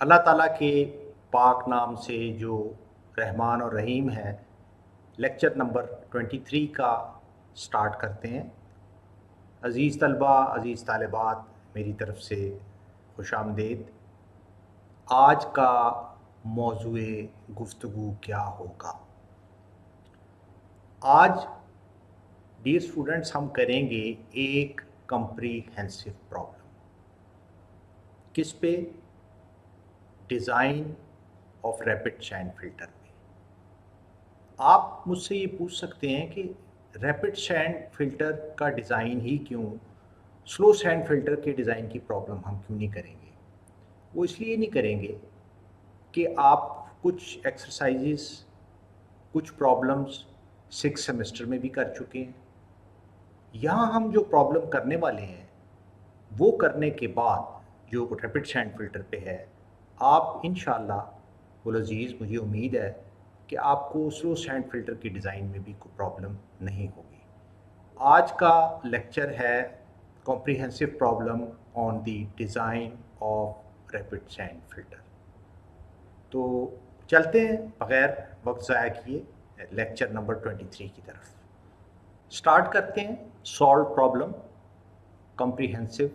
अल्लाह ताला के पाक नाम से जो रहमान और रहीम है, लेक्चर नंबर 23 का स्टार्ट करते हैं। अज़ीज़ तलबा, अज़ीज़ तालिबात, मेरी तरफ़ से खुशामदीद। आज का मौज़ूए गुफ्तगू क्या होगा? आज डियर स्टूडेंट्स हम करेंगे एक कम्प्रीहेंसिव प्रॉब्लम। किस पे? Design of rapid sand filter में। आप मुझसे ये पूछ सकते हैं कि रैपिड सैंड फिल्टर का डिज़ाइन ही क्यों, स्लो सैंड फिल्टर के डिज़ाइन की प्रॉब्लम हम क्यों नहीं करेंगे? वो इसलिए नहीं करेंगे कि आप कुछ एक्सरसाइजेस, कुछ प्रॉब्लम्स 6 सेमेस्टर में भी कर चुके हैं। यहाँ हम जो प्रॉब्लम करने वाले हैं वो करने के बाद जो रैपिड सैंड फिल्टर पे है, आप इंशाअल्लाह वल अज़ीज़, मुझे उम्मीद है कि आपको स्लो सैंड फिल्टर के डिज़ाइन में भी कोई प्रॉब्लम नहीं होगी। आज का लेक्चर है comprehensive problem on the design of rapid sand filter. तो चलते हैं बग़ैर वक्त ज़ाया किए लेक्चर नंबर 23 की तरफ। स्टार्ट करते हैं। Solve problem comprehensive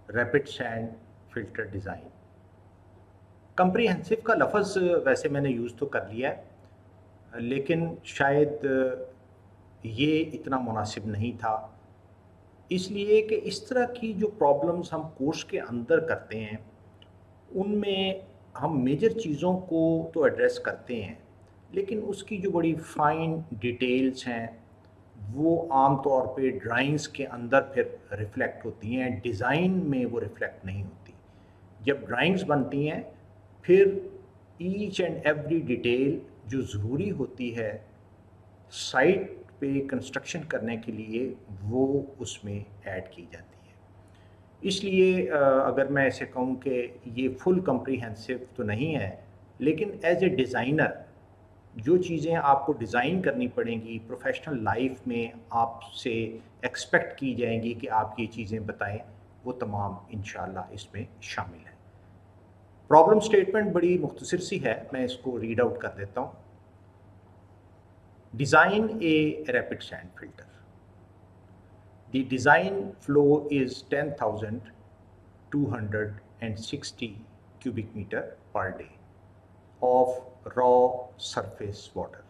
rapid sand filter design. Comprehensive का लफ्ज़ वैसे मैंने यूज़ तो कर लिया है, लेकिन शायद ये इतना मुनासिब नहीं था, इसलिए कि इस तरह की जो प्रॉब्लम्स हम कोर्स के अंदर करते हैं उनमें हम मेजर चीज़ों को तो एड्रेस करते हैं, लेकिन उसकी जो बड़ी फाइन डिटेल्स हैं वो आम तौर पे ड्राइंग्स के अंदर फिर रिफ़्लेक्ट होती हैं, डिज़ाइन में वो रिफ़्लेक्ट नहीं होती। जब ड्राइंग्स बनती हैं फिर ईच एंड एवरी डिटेल जो ज़रूरी होती है साइट पे कंस्ट्रक्शन करने के लिए वो उसमें ऐड की जाती है। इसलिए अगर मैं ऐसे कहूँ कि ये फुल कम्प्रीहेंसिव तो नहीं है, लेकिन एज ए डिज़ाइनर जो चीज़ें आपको डिज़ाइन करनी पड़ेंगी प्रोफेशनल लाइफ में, आपसे एक्सपेक्ट की जाएंगी कि आप ये चीज़ें बताएं, वो तमाम इंशाअल्लाह इसमें शामिल है। प्रॉब्लम स्टेटमेंट बड़ी मुख्तसर सी है, मैं इसको रीड आउट कर देता हूँ। Design a rapid sand filter. The design flow is 10,260 cubic meter per day of raw surface water.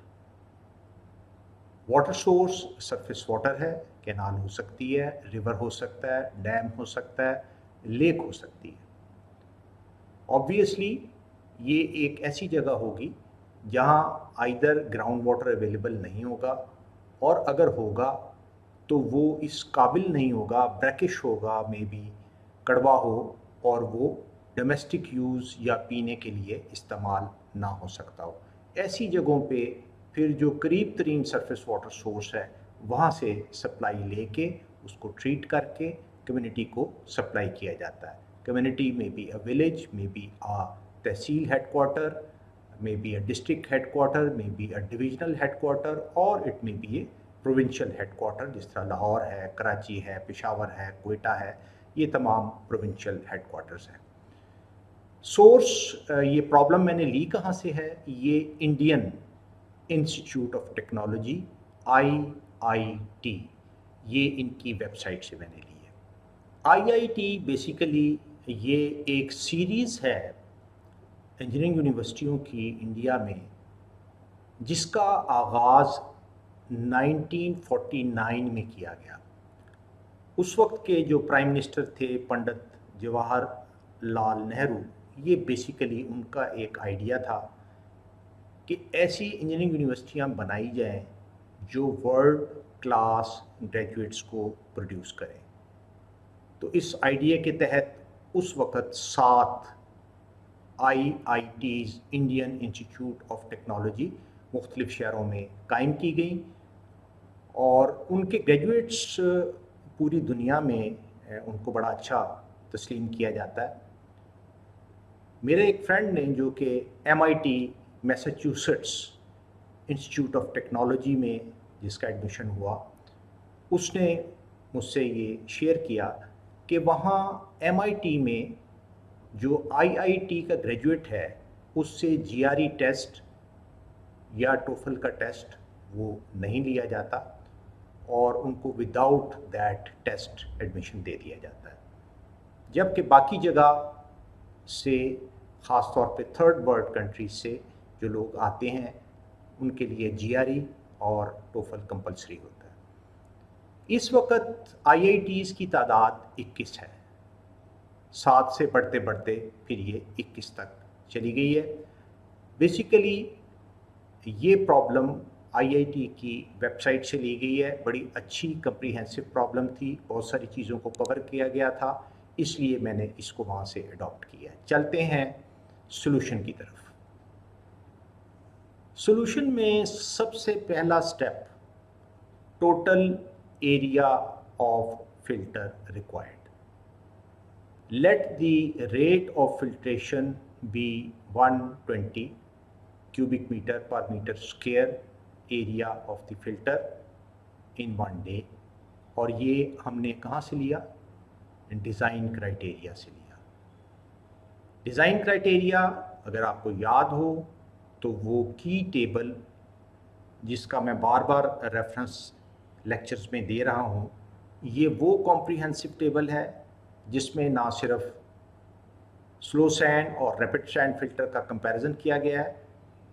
Water source surface water है, कैनाल हो सकती है, रिवर हो सकता है, डैम हो सकता है, लेक हो सकती है। ऑब्वियसली ये एक ऐसी जगह होगी जहाँ आइदर ग्राउंड वाटर अवेलेबल नहीं होगा, और अगर होगा तो वो इस काबिल नहीं होगा, ब्रैकिश होगा, मे बी कड़वा हो, और वो डोमेस्टिक यूज़ या पीने के लिए इस्तेमाल ना हो सकता हो। ऐसी जगहों पे फिर जो करीब तरीन सरफेस वाटर सोर्स है वहाँ से सप्लाई लेके उसको ट्रीट करके कम्युनिटी को सप्लाई किया जाता है। कम्युनिटी में be a village, may be a tehsil headquarter, may be a district headquarter, may be a divisional headquarter, और it may be a provincial headquarter, जिस तरह लाहौर है, कराची है, पेशावर है, कोयटा है, ये तमाम प्रोविंशियल हेडक्वार्टर्स हैं। सोर्स, ये प्रॉब्लम मैंने ली कहाँ से है? ये Indian institute of technology IIT, ये इनकी वेबसाइट से मैंने ली है। IIT बेसिकली ये एक सीरीज़ है इंजीनियरिंग यूनिवर्सिटियों की इंडिया में, जिसका आगाज़ 1949 में किया गया। उस वक्त के जो प्राइम मिनिस्टर थे पंडित जवाहरलाल नेहरू, ये बेसिकली उनका एक आइडिया था कि ऐसी इंजीनियरिंग यूनिवर्सिटियां बनाई जाएं जो वर्ल्ड क्लास ग्रेजुएट्स को प्रोड्यूस करें। तो इस आइडिया के तहत उस वक़्त 7 IITs, Indian institute of technology, मुख्तलिफ़ शहरों में कायम की गई, और उनके ग्रेजुएट्स पूरी दुनिया में उनको बड़ा अच्छा तस्लीम किया जाता है। मेरे एक फ्रेंड ने, जो कि MIT Massachusetts institute of technology में जिसका एडमिशन हुआ, उसने मुझसे ये शेयर किया कि वहाँ MIT में जो आईआईटी का ग्रेजुएट है उससे जीआरई टेस्ट या टोफल का टेस्ट वो नहीं लिया जाता और उनको विदाउट दैट टेस्ट एडमिशन दे दिया जाता है। जबकि बाकी जगह से, ख़ास तौर पे थर्ड वर्ल्ड कंट्रीज से जो लोग आते हैं उनके लिए जीआरई और टोफल कंपलसरी होता है। इस वक्त आईआईटीज़ की तादाद 21 है, 7 से बढ़ते बढ़ते फिर ये 21 तक चली गई है। बेसिकली ये प्रॉब्लम आईआईटी की वेबसाइट से ली गई है, बड़ी अच्छी कम्प्रीहेंसिव प्रॉब्लम थी, बहुत सारी चीज़ों को कवर किया गया था, इसलिए मैंने इसको वहाँ से अडॉप्ट किया है। चलते हैं सॉल्यूशन की तरफ। सॉल्यूशन में सबसे पहला step, total area of filter required. Let the rate of filtration be 120 cubic meter per meter square area of the filter in 1 day। और ये हमने कहाँ से लिया? डिज़ाइन क्राइटेरिया से लिया। डिज़ाइन क्राइटेरिया अगर आपको याद हो तो वो की टेबल जिसका मैं बार बार रेफरेंस लेक्चर्स में दे रहा हूँ, ये वो कॉम्प्रिहेंसिव टेबल है जिसमें ना सिर्फ स्लो सैंड और रैपिड सैंड फिल्टर का कंपैरिजन किया गया है,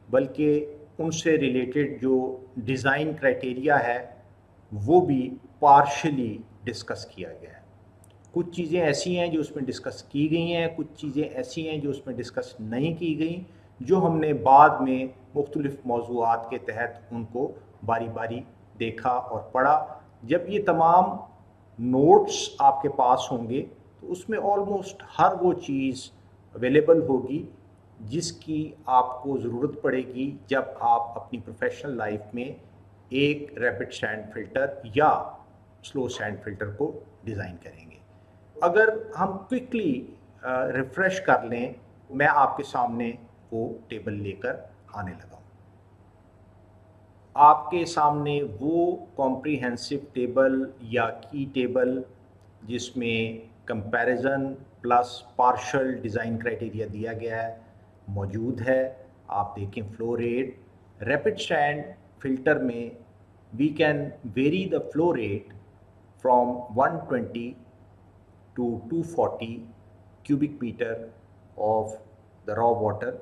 बल्कि उनसे रिलेटेड जो डिज़ाइन क्राइटेरिया है वो भी पार्शली डिस्कस किया गया है। कुछ चीज़ें ऐसी हैं जो उसमें डिस्कस की गई हैं, कुछ चीज़ें ऐसी हैं जो उसमें डिस्कस नहीं की गई, जो हमने बाद में मुख्तलिफ मौज़ूआत के तहत उनको बारी बारी देखा और पढ़ा। जब ये तमाम नोट्स आपके पास होंगे तो उसमें ऑलमोस्ट हर वो चीज़ अवेलेबल होगी जिसकी आपको ज़रूरत पड़ेगी जब आप अपनी प्रोफेशनल लाइफ में एक रैपिड सैंड फिल्टर या स्लो सैंड फिल्टर को डिज़ाइन करेंगे। अगर हम क्विकली रिफ़्रेश कर लें, मैं आपके सामने वो टेबल लेकर आने लगा हूँ। आपके सामने वो कॉम्प्रिहेंसिव टेबल या की टेबल जिसमें comparison plus partial design criteria दिया गया है मौजूद है। आप देखें flow rate, rapid sand filter में we can vary the flow rate from 120 to 240 cubic meter of the raw water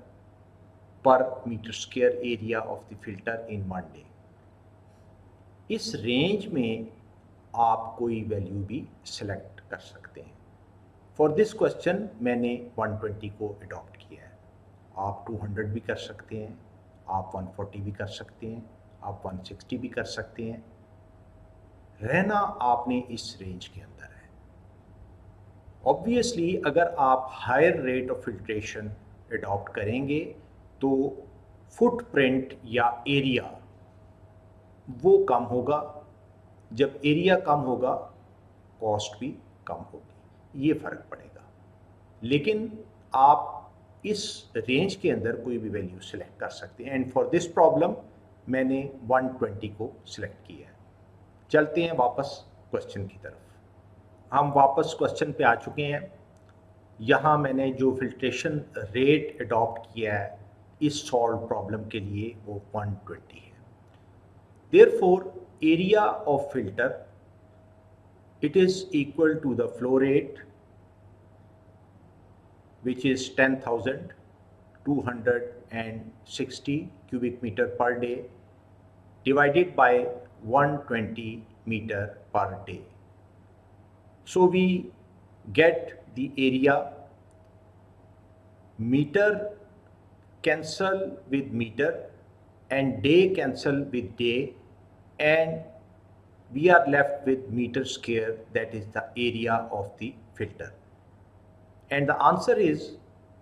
per meter square area of the filter in 1 day। इस range में आप कोई वैल्यू भी सिलेक्ट कर सकते हैं। For this question मैंने 120 को अडॉप्ट किया है। आप 200 भी कर सकते हैं, आप 140 भी कर सकते हैं, आप 160 भी कर सकते हैं। रहना आपने इस रेंज के अंदर है। ऑब्वियसली अगर आप higher rate of filtration adopt करेंगे तो फुटप्रिंट या एरिया वो कम होगा। जब एरिया कम होगा कॉस्ट भी कम होगी, ये फ़र्क पड़ेगा। लेकिन आप इस रेंज के अंदर कोई भी वैल्यू सिलेक्ट कर सकते हैं एंड फॉर दिस प्रॉब्लम मैंने 120 को सिलेक्ट किया है। चलते हैं वापस क्वेश्चन की तरफ। हम वापस क्वेश्चन पे आ चुके हैं। यहाँ मैंने जो फिल्ट्रेशन रेट अडॉप्ट किया है इस सॉल्व प्रॉब्लम के लिए वो 120 है। Therefore area of filter it is equal to the flow rate which is 10,260 cubic meter per day divided by 120 meter per day. So we get the area, meter cancel with meter and day cancel with day, and we are left with meter square, that is the area of the filter, and the answer is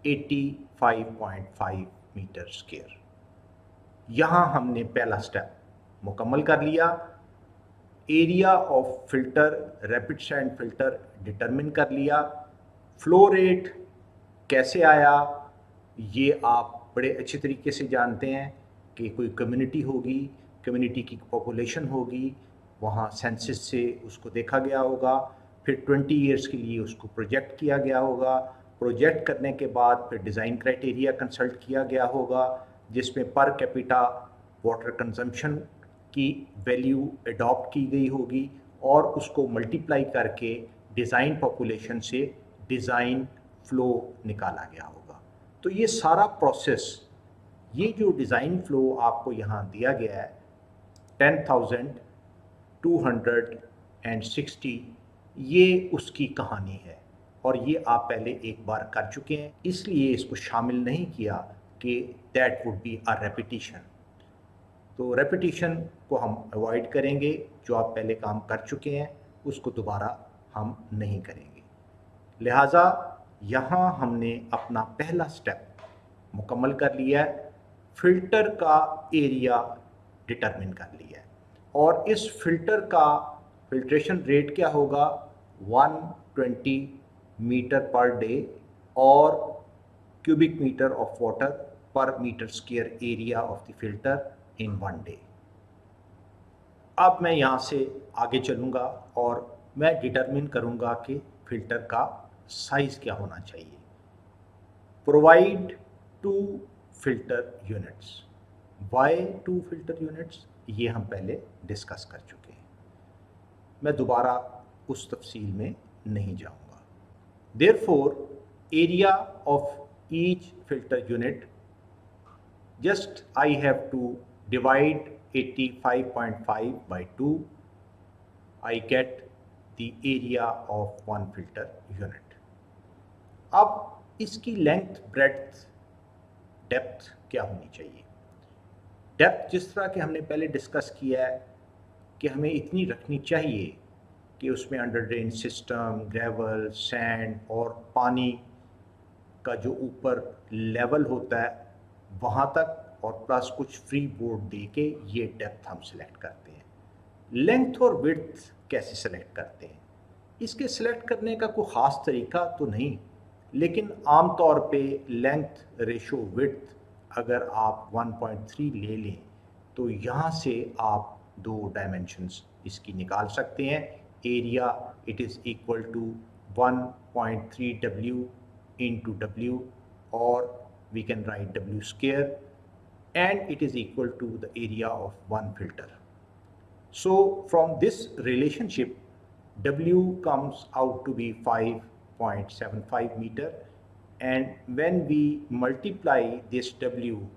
85.5 meter square। यहाँ हमने पहला step मुकम्मल कर लिया। Area of filter rapid sand filter determine कर लिया। Flow rate कैसे आया ये आप बड़े अच्छे तरीके से जानते हैं कि कोई कम्युनिटी होगी, कम्युनिटी की पॉपुलेशन होगी, वहाँ सेंसस से उसको देखा गया होगा, फिर 20 ईयर्स के लिए उसको प्रोजेक्ट किया गया होगा, प्रोजेक्ट करने के बाद फिर डिज़ाइन क्राइटेरिया कंसल्ट किया गया होगा, जिसमें पर कैपिटा वाटर कंजम्पशन की वैल्यू अडॉप्ट की गई होगी और उसको मल्टीप्लाई करके डिज़ाइन पॉपुलेशन से डिज़ाइन फ्लो निकाला गया होगा। तो ये सारा प्रोसेस, ये जो डिज़ाइन फ्लो आपको यहाँ दिया गया है 10,260, ये उसकी कहानी है और ये आप पहले एक बार कर चुके हैं, इसलिए इसको शामिल नहीं किया कि that would be a repetition. तो रेपिटिशन को हम अवॉइड करेंगे, जो आप पहले काम कर चुके हैं उसको दोबारा हम नहीं करेंगे। लिहाजा यहाँ हमने अपना पहला स्टेप मुकम्मल कर लिया है, फ़िल्टर का एरिया डिटरमिन कर लिया है और इस फ़िल्टर का फिल्ट्रेशन रेट क्या होगा 120 मीटर पर डे और cubic metre of water per metre square area of the filter in 1 day. अब मैं यहाँ से आगे चलूँगा और मैं डिटरमिन करूँगा कि फ़िल्टर का साइज़ क्या होना चाहिए। Provide 2 filter units. Why 2 filter units, ये हम पहले डिस्कस कर चुके हैं, मैं दोबारा उस तफसील में नहीं जाऊँगा। Therefore area of each filter unit, just I have to divide 85.5 by 2, I get the area of 1 filter unit. अब इसकी लेंथ, ब्रेड्थ, डेप्थ क्या होनी चाहिए। डेप्थ जिस तरह के हमने पहले डिस्कस किया है कि हमें इतनी रखनी चाहिए कि उसमें under drain system, gravel, sand और पानी का जो ऊपर लेवल होता है वहाँ तक और प्लस कुछ फ्री बोर्ड दे के ये डेप्थ हम सिलेक्ट करते हैं। लेंथ और विड्थ कैसे सिलेक्ट करते हैं, इसके सिलेक्ट करने का कोई ख़ास तरीका तो नहीं, लेकिन आम तौर पे लेंथ रेशो विड्थ अगर आप 1.3 ले लें तो यहाँ से आप 2 डायमेंशंस इसकी निकाल सकते हैं। Area it is equal to 1.3 W into W, or we can write W square, and it is equal to the area of 1 filter. So from this relationship W comes out to be 5.75 meter, and when we multiply this W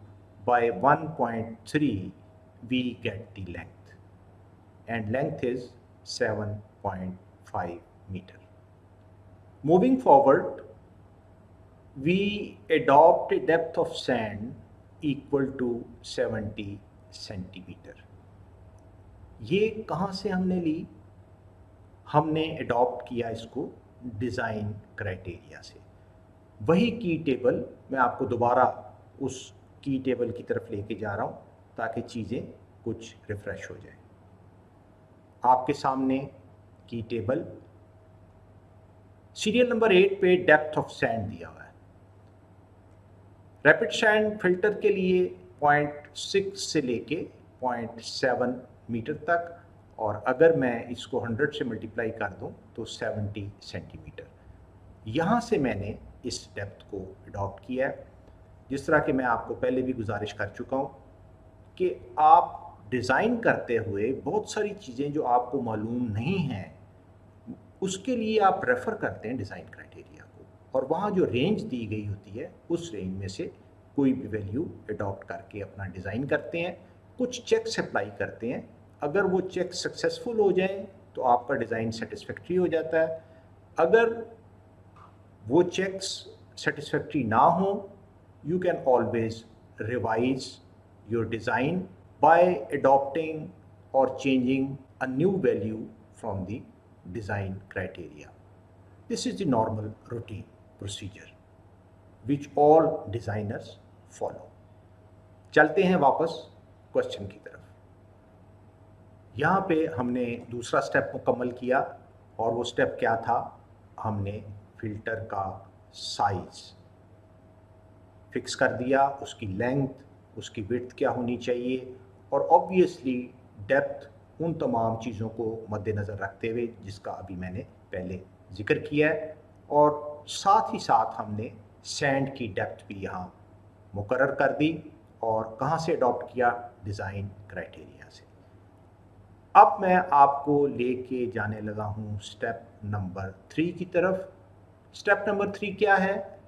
by 1.3 we get the length, and length is 7.5 meter. Moving forward, we adopt a depth of sand equal to 70 centimeter. ये कहाँ से हमने ली, हमने adopt किया इसको design criteria से। वही की टेबल मैं आपको दोबारा उस की टेबल की तरफ लेके जा रहा हूँ ताकि चीज़ें कुछ रिफ़्रेश हो जाए। आपके सामने की टेबल सीरियल नंबर 8 पे डेप्थ ऑफ सैंड दिया हुआ है। रैपिड सैंड फिल्टर के लिए 0.6 से लेके 0.7 मीटर तक, और अगर मैं इसको 100 से मल्टीप्लाई कर दूं तो 70 सेंटीमीटर। यहाँ से मैंने इस डेप्थ को अडॉप्ट किया है। जिस तरह कि मैं आपको पहले भी गुजारिश कर चुका हूँ कि आप डिज़ाइन करते हुए बहुत सारी चीज़ें जो आपको मालूम नहीं हैं उसके लिए आप रेफ़र करते हैं डिज़ाइन क्राइटेरिया को, और वहाँ जो रेंज दी गई होती है उस रेंज में से कोई भी वैल्यू अडॉप्ट करके अपना डिज़ाइन करते हैं। कुछ चेक्स अप्लाई करते हैं, अगर वो चेक सक्सेसफुल हो जाएं तो आपका डिज़ाइन सेटिस्फैक्ट्री हो जाता है। अगर वो चेक्स सेटिस्फैक्ट्री ना हो, you can always revise your design by adopting or changing a new value from the design criteria. This is the normal routine procedure which all designers follow. चलते हैं वापस क्वेश्चन की तरफ। यहाँ पे हमने दूसरा स्टेप मुकम्मल किया, और वो स्टेप क्या था, हमने फिल्टर का साइज फिक्स कर दिया, उसकी लेंथ, उसकी विड्थ क्या होनी चाहिए, और ऑब्वियसली डेप्थ, उन तमाम चीज़ों को मद्देनज़र रखते हुए जिसका अभी मैंने पहले जिक्र किया है। और साथ ही साथ हमने सैंड की डेप्थ भी यहाँ मुकर्रर कर दी। और कहाँ से अडॉप्ट किया? डिज़ाइन क्राइटेरिया से। अब मैं आपको लेके जाने लगा हूँ स्टेप नंबर 3 की तरफ। स्टेप नंबर 3 क्या है?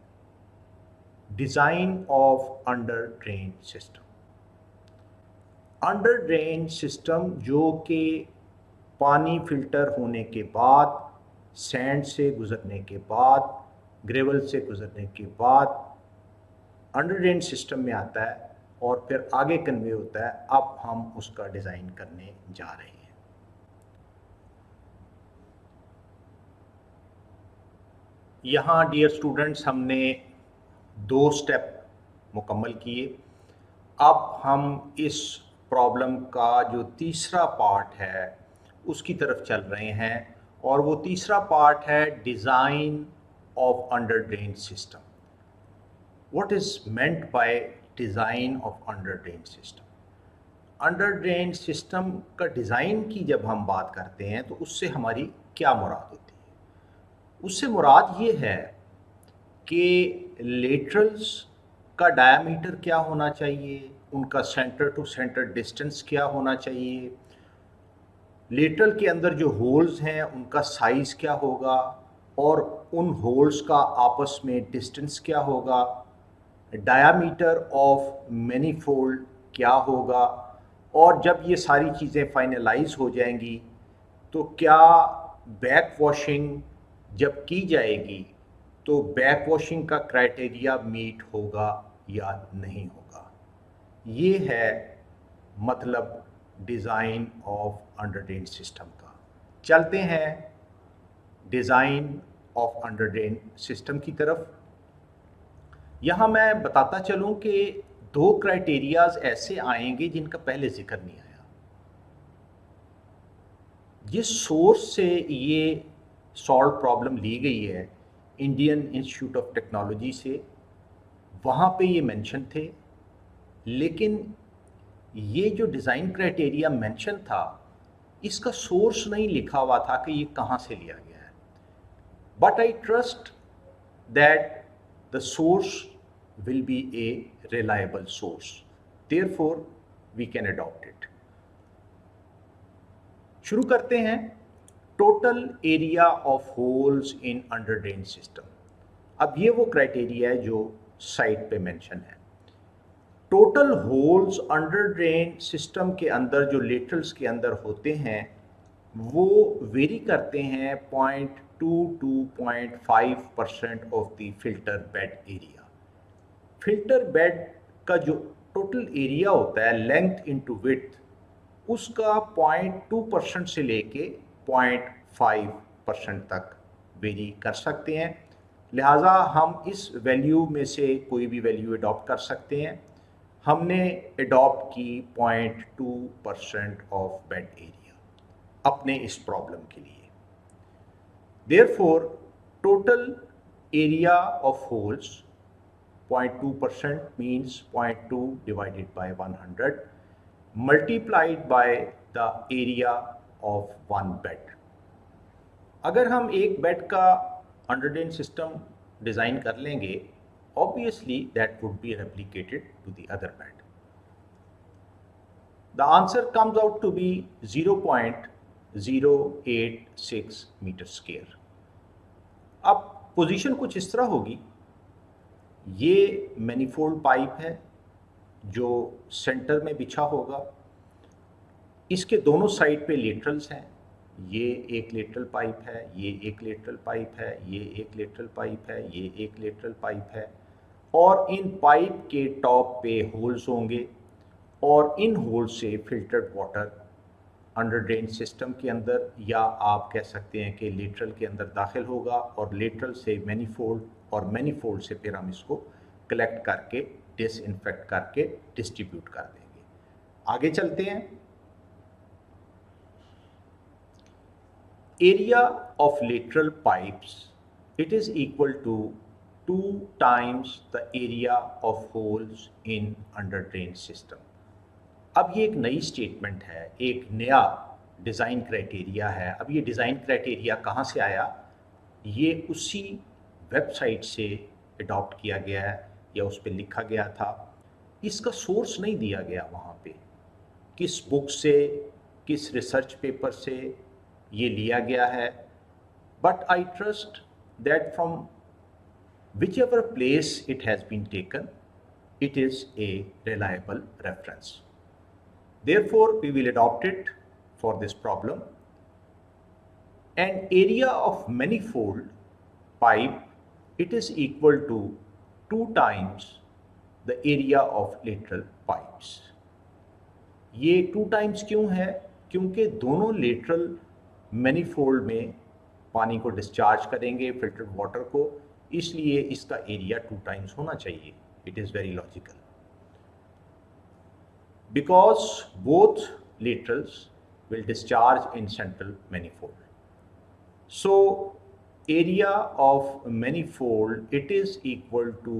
Design of under drain system. Under drain system जो कि पानी फिल्टर होने के बाद, सैंड से गुजरने के बाद, ग्रेवल से गुजरने के बाद अंडर ड्रेन सिस्टम में आता है और फिर आगे कन्वे होता है। अब हम उसका डिज़ाइन करने जा रहे हैं। यहाँ डियर स्टूडेंट्स हमने 2 स्टेप मुकम्मल किए। अब हम इस प्रॉब्लम का जो तीसरा पार्ट है उसकी तरफ चल रहे हैं, और वो तीसरा पार्ट है design of under drain system. What is meant by design of under drain system? Under drain system का डिज़ाइन की जब हम बात करते हैं तो उससे हमारी क्या मुराद होती है? उससे मुराद ये है कि लेटरल्स का डायामीटर क्या होना चाहिए, उनका सेंटर टू सेंटर डिस्टेंस क्या होना चाहिए, लेटरल के अंदर जो होल्स हैं उनका साइज़ क्या होगा, और उन होल्स का आपस में डिस्टेंस क्या होगा, डायामीटर ऑफ मैनीफोल्ड क्या होगा। और जब ये सारी चीज़ें फाइनलाइज हो जाएंगी तो क्या बैक वॉशिंग जब की जाएगी तो बैक वॉशिंग का क्राइटेरिया मीट होगा या नहीं होगा। ये है मतलब design of under drain system का। चलते हैं design of under drain system की तरफ। यहाँ मैं बताता चलूँ कि 2 क्राइटेरियाज ऐसे आएंगे जिनका पहले जिक्र नहीं आया। जिस सोर्स से ये सॉल्व प्रॉब्लम ली गई है, इंडियन इंस्टीट्यूट ऑफ टेक्नोलॉजी से, वहाँ पे ये मेंशन थे, लेकिन ये जो डिज़ाइन क्राइटेरिया मेंशन था इसका सोर्स नहीं लिखा हुआ था कि ये कहाँ से लिया गया है। But I trust that the source will be a reliable source, therefore we can adopt it. शुरू करते हैं। Total area of holes in under drain system. अब ये वो क्राइटेरिया है जो साइट पे मेंशन है। Total holes under drain system के अंदर जो लेटरल्स के अंदर होते हैं वो वेरी करते हैं 0.2 to 0.5% of the filter bed area. Filter bed का जो टोटल एरिया होता है लेंथ इनटू विड्थ, उसका 0.2% से लेके 0.5% तक वेरी कर सकते हैं। लिहाजा हम इस वैल्यू में से कोई भी वैल्यू अडॉप्ट कर सकते हैं। हमने अडॉप्ट की 0.2% ऑफ बेड एरिया अपने इस प्रॉब्लम के लिए। Therefore, total area of holes 0.2% means 0.2 divided by 100 multiplied by the area of one bed। अगर हम एक बेड का अंडर ड्रेन सिस्टम डिज़ाइन कर लेंगे, obviously that would be replicated to the other bed। The answer comes out to be 0.086 metre square. अब position कुछ इस तरह होगी। ये मैनीफोल्ड पाइप है जो सेंटर में बिछा होगा। इसके दोनों साइड पे लेटरल्स हैं। ये एक लेटरल पाइप है, ये एक लेटरल पाइप है, ये एक लेटरल पाइप है, ये एक लेटरल पाइप है, और इन पाइप के टॉप पे होल्स होंगे और इन होल्स से filtered water under drain system के अंदर, या आप कह सकते हैं कि लेटरल के अंदर दाखिल होगा और लेटरल से मैनीफोल्ड, और मैनीफोल्ड से फिर हम इसको कलेक्ट करके डिसइंफेक्ट करके डिस्ट्रीब्यूट कर देंगे। आगे चलते हैं। Area of lateral pipes it is equal to 2 times the area of holes in under drain system. अब ये एक नई स्टेटमेंट है, एक नया डिज़ाइन क्राइटेरिया है। अब ये डिज़ाइन क्राइटेरिया कहाँ से आया? ये उसी वेबसाइट से अडॉप्ट किया गया है या उस पर लिखा गया था। इसका सोर्स नहीं दिया गया वहाँ पे, किस बुक से, किस रिसर्च पेपर से ये लिया गया है। But I trust that from whichever place it has been taken, it is a reliable reference. Therefore, we will adopt it for this problem. An area of manifold pipe, it is equal to 2 times the area of lateral pipes. ये 2 times क्यों है? क्योंकि दोनों lateral manifold में पानी को discharge करेंगे, filtered water को, इसलिए इसका एरिया 2 times होना चाहिए. It is very logical because both laterals will discharge in central manifold. So area of manifold, it is equal to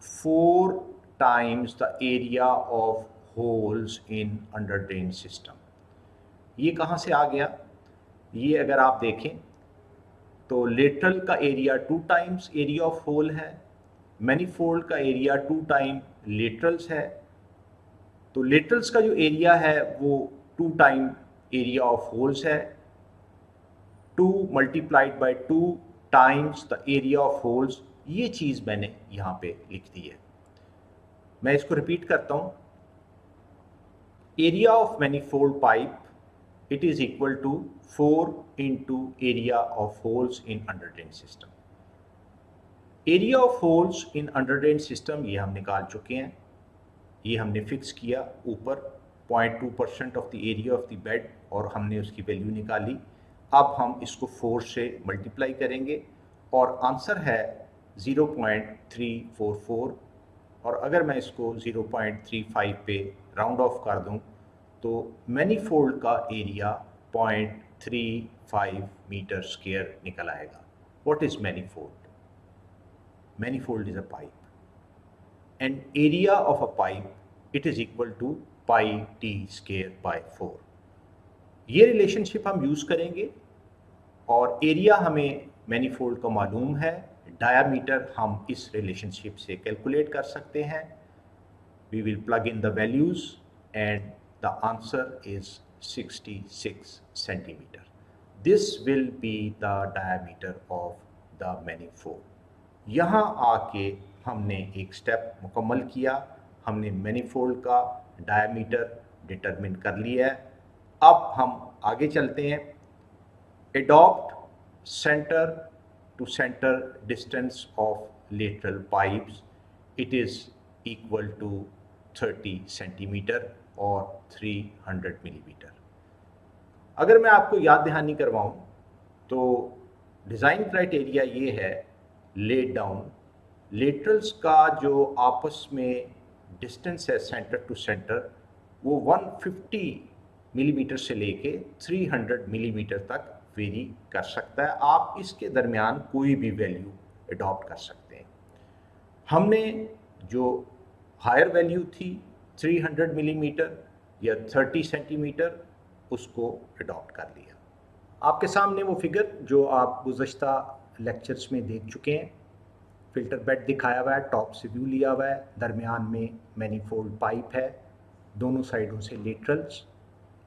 4 times the area of holes in under drain system. ये कहाँ से आ गया? ये अगर आप देखें तो लेटरल का area 2 times area of hole है, मैनीफोल्ड का एरिया 2 टाइम लेटरल्स है, तो लेटरल्स का जो एरिया है वो 2 टाइम एरिया ऑफ होल्स है. 2 multiplied by 2 times the area of holes. ये चीज़ मैंने यहाँ पे लिख दी है. मैं इसको रिपीट करता हूँ. Area of manifold pipe, it is equal to 4 into area of holes in underdrain system. Area of holes in underdrain system ये हम निकाल चुके हैं. ये हमने फिक्स किया ऊपर 0.2% of the area of the bed और हमने उसकी वैल्यू निकाली. अब हम इसको 4 से मल्टीप्लाई करेंगे और आंसर है 0.344. और अगर मैं इसको 0.35 पे राउंड ऑफ कर दूं तो मैनीफोल्ड का एरिया 0.35 मीटर स्क्वायर निकल आएगा. What is manifold? Manifold is a pipe and area of a pipe it is equal to pi d square by 4. ये रिलेशनशिप हम यूज करेंगे और एरिया हमें मैनीफोल्ड का मालूम है, डायामीटर हम इस रिलेशनशिप से कैलकुलेट कर सकते हैं. We will plug in the values and the answer is 66 centimeter. This will be the diameter of the manifold. यहाँ आके हमने एक स्टेप मुकम्मल किया. हमने मैनीफोल्ड का डायमीटर डिटरमिन कर लिया है. अब हम आगे चलते हैं. Adopt center to center distance of lateral pipes. It is equal to 30 centimetre और 300 मिलीमीटर. अगर मैं आपको याद दहानी करवाऊं तो डिज़ाइन क्राइटेरिया ये है, लेट डाउन लेटरल्स का जो आपस में डिस्टेंस है सेंटर टू सेंटर वो 150 मिलीमीटर से लेके 300 मिलीमीटर तक वेरी कर सकता है. आप इसके दरमियान कोई भी वैल्यू अडॉप्ट कर सकते हैं. हमने जो हायर वैल्यू थी 300 मिलीमीटर या 30 सेंटीमीटर उसको अडॉप्ट कर लिया. आपके सामने वो फिगर जो आप गुज़श्ता लेक्चर्स में देख चुके हैं. फिल्टर बेड दिखाया हुआ है, टॉप से व्यू लिया हुआ है, दरमियान में मैनीफोल्ड पाइप है, दोनों साइडों से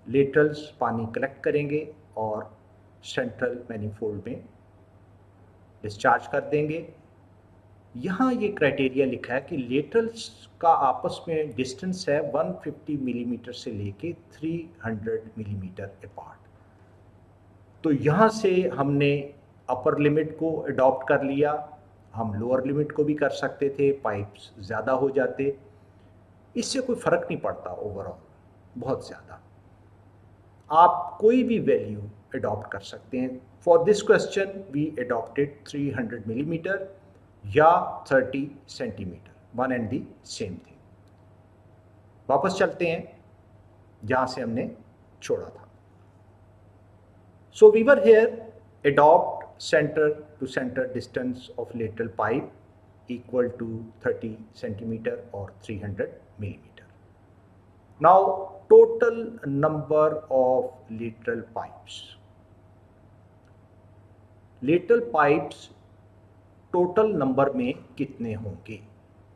लेटरल्स पानी कलेक्ट करेंगे और सेंट्रल मैनीफोल्ड में डिस्चार्ज कर देंगे. यहाँ ये क्राइटेरिया लिखा है कि लेटरल्स का आपस में डिस्टेंस है 150 मिलीमीटर से लेके 300 मिलीमीटर अपार्ट. तो यहाँ से हमने अपर लिमिट को अडॉप्ट कर लिया. हम लोअर लिमिट को भी कर सकते थे, पाइप्स ज़्यादा हो जाते. इससे कोई फ़र्क नहीं पड़ता ओवरऑल, बहुत ज़्यादा. आप कोई भी वैल्यू अडॉप्ट कर सकते हैं. For this question we adopted 300 millimetre या 30 centimetre, one and the same thing. वापस चलते हैं जहाँ से हमने छोड़ा था. So we were here, adopt centre to centre distance of lateral pipe equal to 30 centimetre और 300 millimetre. Now total number of lateral pipes. Lateral pipes total number में कितने होंगे।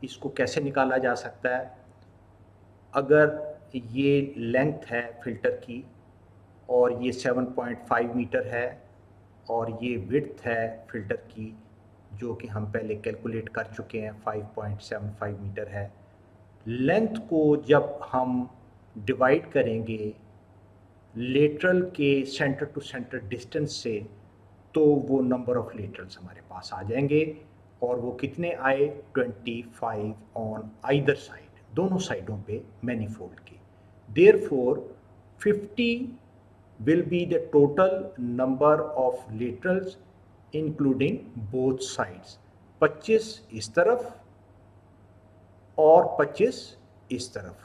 इसको कैसे निकाला जा सकता है? अगर ये लेंथ है फिल्टर की और ये 7.5 मीटर है और ये विड्थ है फिल्टर की जो कि हम पहले कैलकुलेट कर चुके हैं 5.75 मीटर है। लेंथ को जब हम डिवाइड करेंगे लेटरल के सेंटर टू सेंटर डिस्टेंस से तो वो नंबर ऑफ लेटरल्स हमारे पास आ जाएंगे और वो कितने आए 25 ऑन आइदर साइड, दोनों साइडों पे मैनीफोल्ड के। Therefore 50 will be the total number of laterals including both sides। 25 इस तरफ और 25 इस तरफ।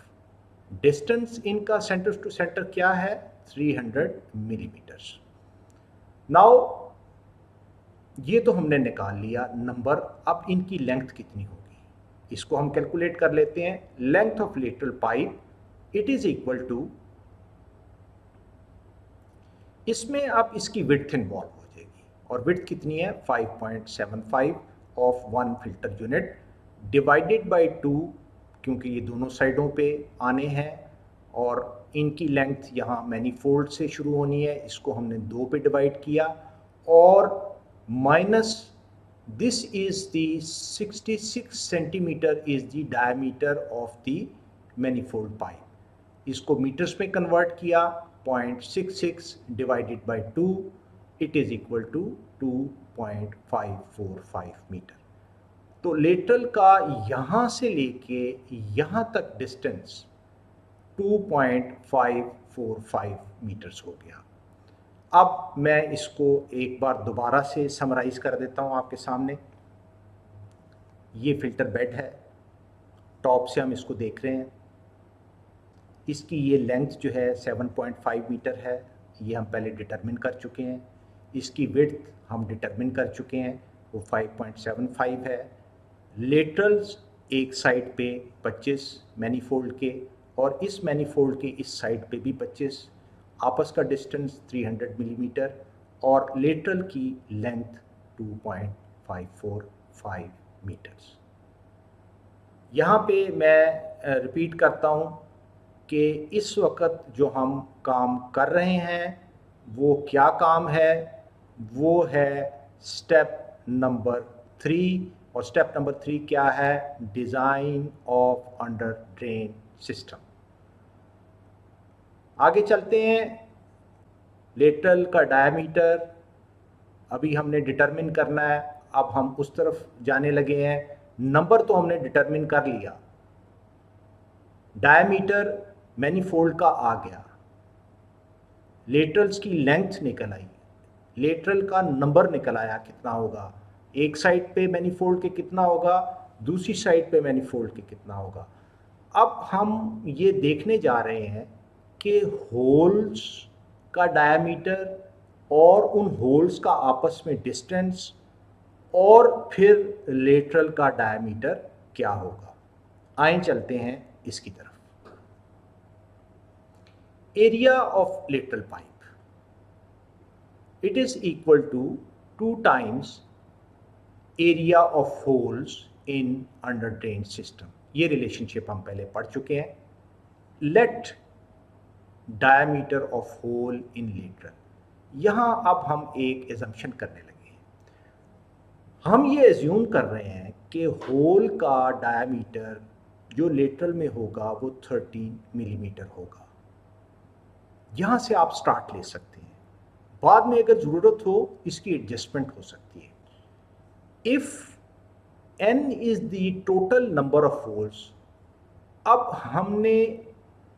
डिस्टेंस इनका सेंटर टू सेंटर क्या है 300 मिलीमीटर्स। नाउ ये तो हमने निकाल लिया नंबर। अब इनकी लेंथ कितनी होगी इसको हम कैलकुलेट कर लेते हैं। Length of lateral pipe it is equal to, इसमें अब इसकी विड्थ इन्वॉल्व हो जाएगी और विड्थ कितनी है 5.75 of 1 filter unit divided by 2 क्योंकि ये दोनों साइडों पे आने हैं और इनकी लेंथ यहाँ मैनीफोल्ड से शुरू होनी है, इसको हमने 2 पे डिवाइड किया और minus this is the 66 centimetre is the diameter of the manifold pipe. इसको मीटर्स में कन्वर्ट किया 0.66 divided by 2 it is equal to 2.545 metre. तो लेटरल का यहाँ से लेके यहाँ तक डिस्टेंस 2.545 मीटर्स हो गया। अब मैं इसको एक बार दोबारा से समराइज कर देता हूँ आपके सामने। ये फिल्टर बेड है, टॉप से हम इसको देख रहे हैं। इसकी ये लेंथ जो है 7.5 मीटर है, ये हम पहले डिटरमिन कर चुके हैं। इसकी विड्थ हम डिटरमिन कर चुके हैं, वो 5.75 है। लेटरल्स एक साइड पे 25 मैनीफोल्ड के और इस मैनीफोल्ड के इस साइड पे भी 25, आपस का डिस्टेंस 300 मिलीमीटर और लेटरल की लेंथ 2.545 मीटर्स। यहाँ पे मैं रिपीट करता हूँ कि इस वक्त जो हम काम कर रहे हैं वो क्या काम है, वो है स्टेप नंबर 3। और स्टेप नंबर 3 क्या है? Design of under drain system. आगे चलते हैं। लेटरल का डायमीटर अभी हमने डिटरमिन करना है, अब हम उस तरफ जाने लगे हैं। नंबर तो हमने डिटरमिन कर लिया, डायमीटर मैनीफोल्ड का आ गया, लेटरल्स की लेंथ निकल आई, लेटरल का नंबर निकल आया कितना होगा, एक साइड पे मैनीफोल्ड के कितना होगा, दूसरी साइड पे मैनीफोल्ड के कितना होगा। अब हम ये देखने जा रहे हैं कि होल्स का डायमीटर और उन होल्स का आपस में डिस्टेंस और फिर लेटरल का डायमीटर क्या होगा। आइए चलते हैं इसकी तरफ। Area of lateral pipe it is equal to 2 times area of holes in under drain system. ये रिलेशनशिप हम पहले पढ़ चुके हैं। Let diameter of hole in lateral, यहां अब हम एक एजम्पशन करने लगे हैं। हम ये एज्यूम कर रहे हैं कि होल का डायमीटर जो लेटरल में होगा वो 13 मिलीमीटर होगा। यहां से आप स्टार्ट ले सकते हैं, बाद में अगर ज़रूरत हो इसकी एडजस्टमेंट हो सकती है। If n is the total number of holes, अब हमने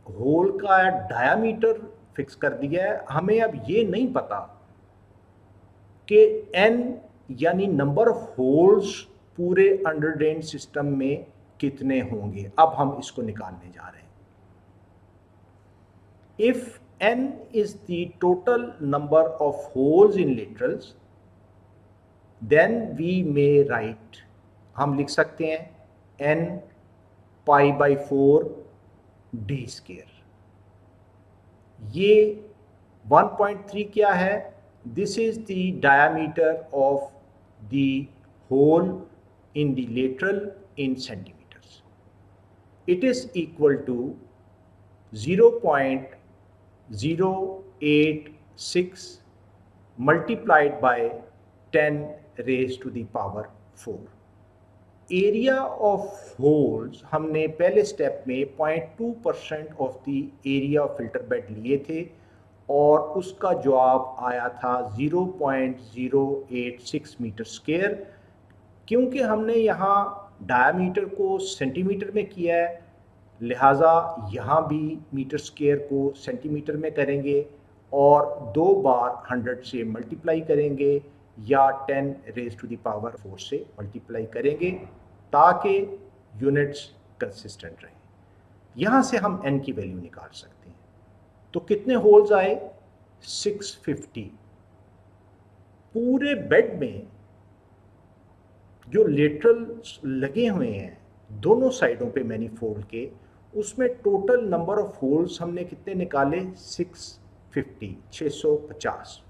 होल का डायामीटर फिक्स कर दिया है, हमें अब ये नहीं पता कि n यानी नंबर ऑफ होल्स पूरे अंडर ड्रेन सिस्टम में कितने होंगे। अब हम इसको निकालने जा रहे हैं। If n is the total number of holes in laterals, then we may write, हम लिख सकते हैं n pi/4 d square। ये 1.3 क्या है? This is the diameter of the hole in the lateral in centimeters. It is equal to 0.086 multiplied by 10 raised to the power 4. Area of holes हमने पहले step में 0.2% of the area of filter bed लिए थे और उसका जवाब आया था 0.086 मीटर स्क्वायर। क्योंकि हमने यहाँ डायमीटर को सेंटीमीटर में किया है, लिहाजा यहाँ भी मीटर स्क्वायर को सेंटीमीटर में करेंगे और 2 बार 100 से मल्टीप्लाई करेंगे या 10 रेज़ टू द पावर 4 से मल्टीप्लाई करेंगे ताकि यूनिट्स कंसिस्टेंट रहें। यहाँ से हम n की वैल्यू निकाल सकते हैं। तो कितने होल्स आए? 650। पूरे बेड में जो लेटरल लगे हुए हैं दोनों साइडों पे मैनीफोल्ड के, उसमें टोटल नंबर ऑफ होल्स हमने कितने निकाले? 650।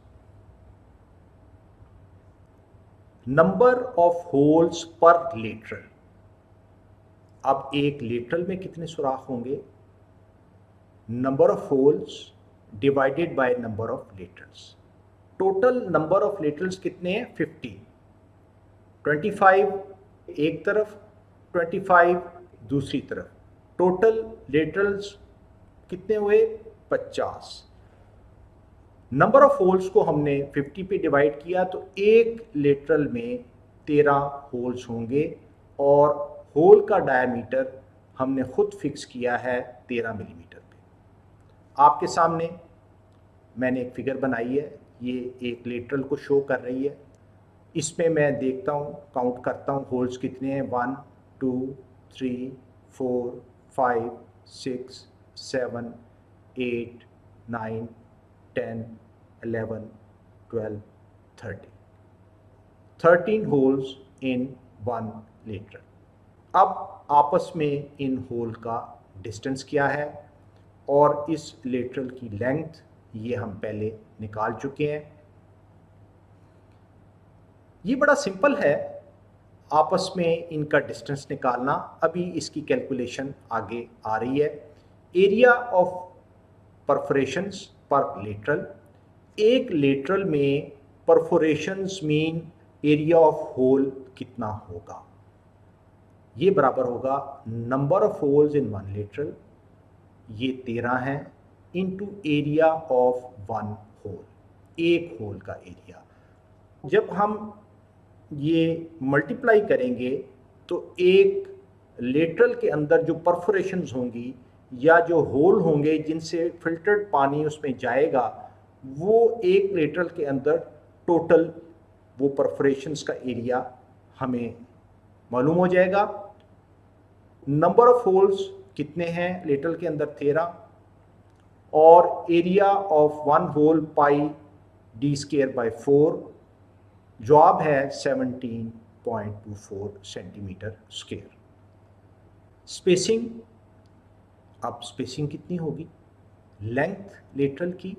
नंबर ऑफ होल्स पर लेटरल। अब एक लेटरल में कितने सुराख होंगे? Number of holes divided by number of laterals. Total number of laterals कितने हैं? 50। 25 एक तरफ, 25 दूसरी तरफ। टोटल लेटरल्स कितने हुए? 50। नंबर ऑफ होल्स को हमने 50 पे डिवाइड किया तो एक लेटरल में 13 होल्स होंगे और होल का डायमीटर हमने खुद फिक्स किया है 13 मिलीमीटर पे। आपके सामने मैंने एक फिगर बनाई है, ये एक लेटरल को शो कर रही है। इसमें मैं देखता हूँ, काउंट करता हूँ होल्स कितने हैं। 1 2 3 4 5 6 7 8 9 10 11 12 13 होल्स इन वन लेटरल। अब आपस में इन होल का डिस्टेंस क्या है और इस लेटरल की लेंथ ये हम पहले निकाल चुके हैं। ये बड़ा सिंपल है आपस में इनका डिस्टेंस निकालना। अभी इसकी कैलकुलेशन आगे आ रही है। एरिया ऑफ परफोरेशंस पर लेटरल। एक लेटरल में perforations mean area of hole कितना होगा? ये बराबर होगा number of holes in one lateral, ये 13 है, into area of one hole, एक होल का एरिया। जब हम ये मल्टीप्लाई करेंगे तो एक लेटरल के अंदर जो परफोरेशंस होंगी या जो होल होंगे जिनसे फिल्टर्ड पानी उसमें जाएगा, वो एक लेटरल के अंदर टोटल वो परफोरेशंस का एरिया हमें मालूम हो जाएगा। नंबर ऑफ होल्स कितने हैं लेटरल के अंदर? 13 और area of one hole pi d square by 4। जवाब है 17.24 सेंटीमीटर स्क्वायर। स्पेसिंग, अब स्पेसिंग कितनी होगी? लेंथ लेटरल की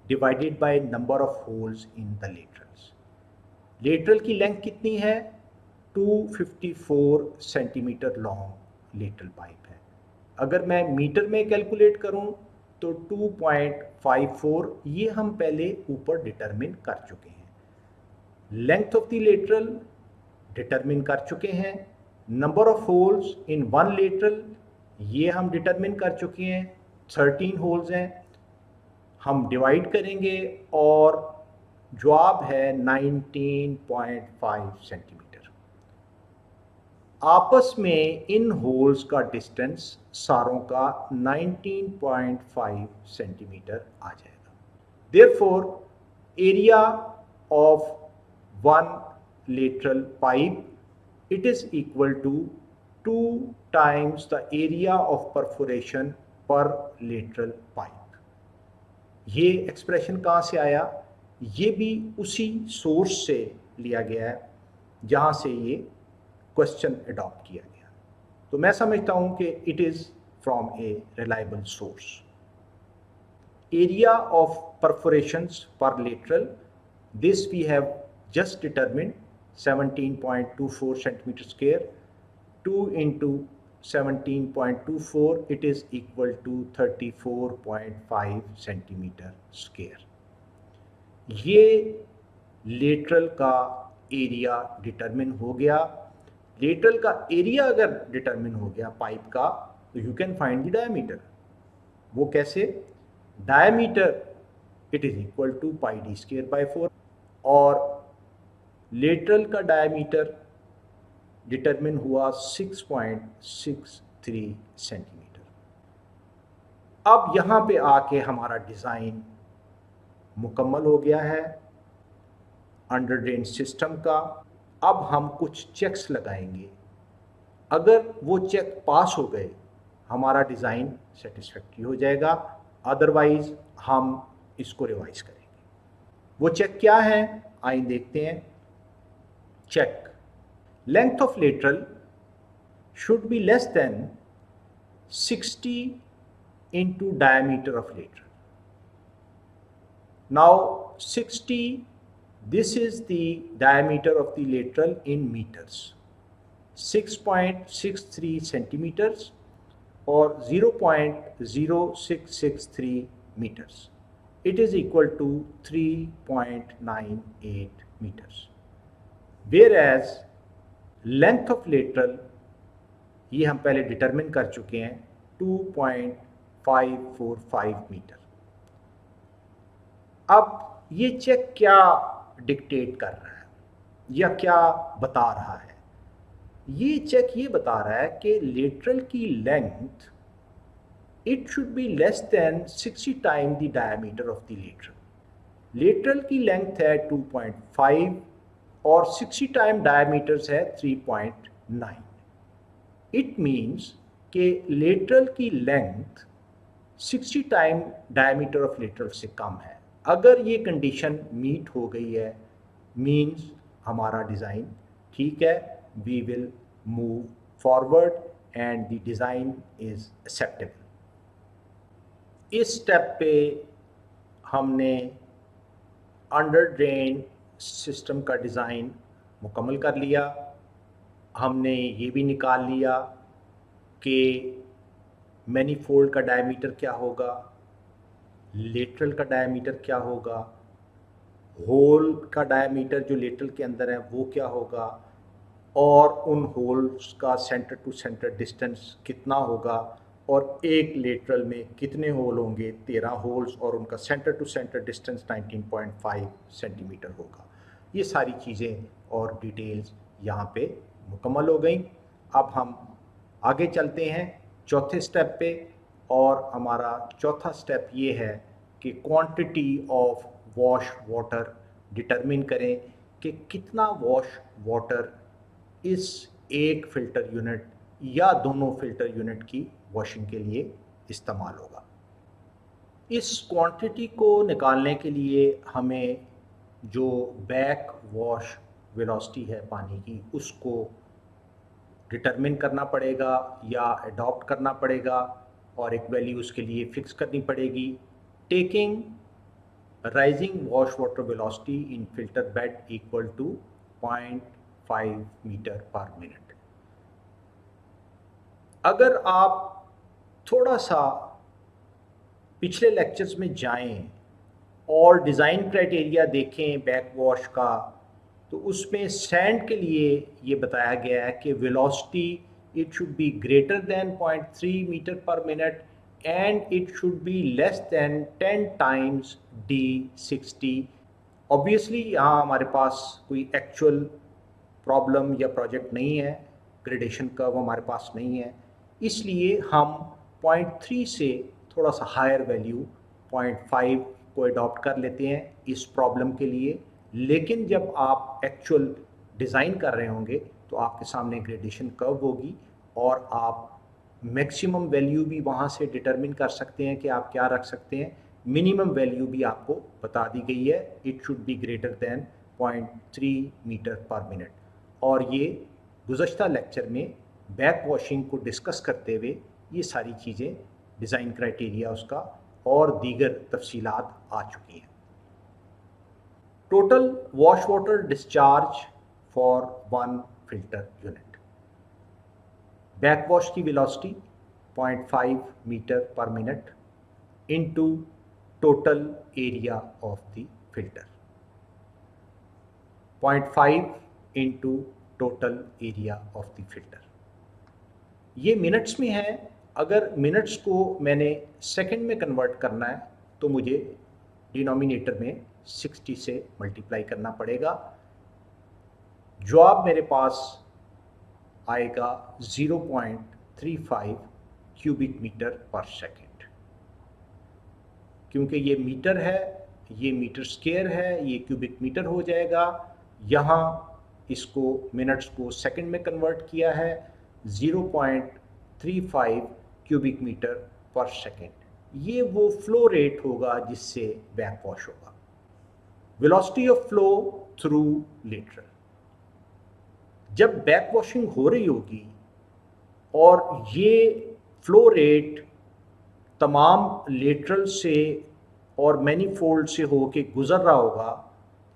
divided by number of holes in the laterals. Lateral की लेंथ कितनी है? 254 सेंटीमीटर लॉन्ग लेटरल पाइप है। अगर मैं मीटर में कैलकुलेट करूं तो 2.54, ये हम पहले ऊपर डिटरमिन कर चुके हैं। Length of the lateral determine कर चुके हैं। Number of holes in one lateral ये हम डिटरमिन कर चुके हैं, 13 होल्स हैं। हम डिवाइड करेंगे और जवाब है 19.5 सेंटीमीटर। आपस में इन होल्स का डिस्टेंस सारों का 19.5 सेंटीमीटर आ जाएगा। Therefore area of one lateral pipe it is equal to 2 times the area of perforation per lateral pipe. ये एक्सप्रेशन कहाँ से आया? ये भी उसी सोर्स से लिया गया है जहाँ से ये क्वेश्चन अडॉप्ट किया गया। तो मैं समझता हूँ कि it is from a reliable source. Area of perforations पर lateral, this we have just determined 17.24 centimeter square. 2 into 17.24, it is equal to 34.5 centimeter square. ये लेटरल का एरिया डिटरमिन हो गया। लेटरल का एरिया अगर डिटरमिन हो गया पाइप का, तो you can find the diameter. वो कैसे? Diameter it is equal to pi d square by 4, और लेटरल का डायमीटर डिटरमिन हुआ 6.63 सेंटीमीटर। अब यहाँ पे आके हमारा डिज़ाइन मुकम्मल हो गया है अंडर ड्रेन सिस्टम का। अब हम कुछ चेक्स लगाएंगे। अगर वो चेक पास हो गए, हमारा डिज़ाइन सेटिस्फैक्ट्री हो जाएगा, अदरवाइज हम इसको रिवाइज करेंगे। वो चेक क्या है, आइए देखते हैं। Check: length of lateral should be less than 60 into diameter of lateral. Now 60, this is the diameter of the lateral in meters, 6.63 centimeters or 0.0663 meters. It is equal to 3.98 meters. Whereas length of lateral, ये हम पहले determine कर चुके हैं, 2.545 metre. अब ये check क्या dictate कर रहा है या क्या बता रहा है? ये चेक ये बता रहा है कि लेटरल की length it should be less than 60 time the diameter of the lateral. Lateral की लेंथ है 2.5 और 60 टाइम डायमीटर्स है 3.9। इट मीन्स कि लेटरल की length 60 time diameter of lateral से कम है। अगर ये कंडीशन मीट हो गई है, मीन्स हमारा डिज़ाइन ठीक है, we will move forward and the design is acceptable. इस स्टेप पे हमने अंडर ड्रेन सिस्टम का डिज़ाइन मुकम्मल कर लिया। हमने ये भी निकाल लिया कि मैनीफोल्ड का डायमीटर क्या होगा, लेटरल का डायमीटर क्या होगा, होल का डायमीटर जो लेटरल के अंदर है वो क्या होगा, और उन होल्स का सेंटर टू सेंटर डिस्टेंस कितना होगा, और एक लेटरल में कितने होल होंगे, 13 होल्स, और उनका centre to centre distance 19.5 centimetre होगा। ये सारी चीज़ें और डिटेल्स यहाँ पे मुकम्मल हो गई। अब हम आगे चलते हैं चौथे स्टेप पे, और हमारा चौथा स्टेप ये है कि quantity of wash water determine करें कि कितना वॉश वाटर इस एक फ़िल्टर यूनिट या दोनों फ़िल्टर यूनिट की वॉशिंग के लिए इस्तेमाल होगा। इस क्वांटिटी को निकालने के लिए हमें जो बैक वॉश वेलोसिटी है पानी की, उसको डिटरमिन करना पड़ेगा या अडॉप्ट करना पड़ेगा, और एक वैल्यू उसके लिए फिक्स करनी पड़ेगी। Taking rising wash water velocity in filter bed equal to 0.5 metre per minute. अगर आप थोड़ा सा पिछले लेक्चर्स में जाएं और डिज़ाइन क्राइटेरिया देखें बैक वॉश का, तो उसमें सैंड के लिए ये बताया गया है कि velocity it should be greater than 0.3 metre per minute and it should be less than 10 times D60। Obviously यहाँ हमारे पास कोई एक्चुअल प्रॉब्लम या प्रोजेक्ट नहीं है, ग्रेडेशन कर्व हमारे पास नहीं है, इसलिए हम 0.3 से थोड़ा सा हायर वैल्यू 0.5 को अडॉप्ट कर लेते हैं इस प्रॉब्लम के लिए। लेकिन जब आप एक्चुअल डिज़ाइन कर रहे होंगे तो आपके सामने ग्रेडेशन कर्व होगी, और आप मैक्सिमम वैल्यू भी वहाँ से डिटरमिन कर सकते हैं कि आप क्या रख सकते हैं। मिनिमम वैल्यू भी आपको बता दी गई है, it should be greater than 0.3 metre per minute. और ये गुज़श्ता लेक्चर में बैक वॉशिंग को डिस्कस करते हुए ये सारी चीज़ें, डिज़ाइन क्राइटेरिया उसका और दीगर तफसीलात आ चुकी हैं। Total wash water discharge for one filter unit. Backwash की velocity 0.5 meter per minute into total area of the filter. 0.5 into total area of the filter. ये मिनट्स में है. अगर मिनट्स को मैंने सेकंड में कन्वर्ट करना है तो मुझे डिनोमिनेटर में 60 से मल्टीप्लाई करना पड़ेगा. जवाब मेरे पास आएगा 0.35 क्यूबिक मीटर पर सेकेंड. क्योंकि ये मीटर है, ये मीटर स्क्वायर है, ये क्यूबिक मीटर हो जाएगा. यहाँ इसको मिनट्स को सेकंड में कन्वर्ट किया है. 0.35 क्यूबिक मीटर पर सेकेंड. ये वो फ्लो रेट होगा जिससे बैकवॉश होगा. Velocity of flow through lateral. जब बैकवॉशिंग हो रही होगी और ये फ्लो रेट तमाम लेटरल से और मैनीफोल्ड से होके गुजर रहा होगा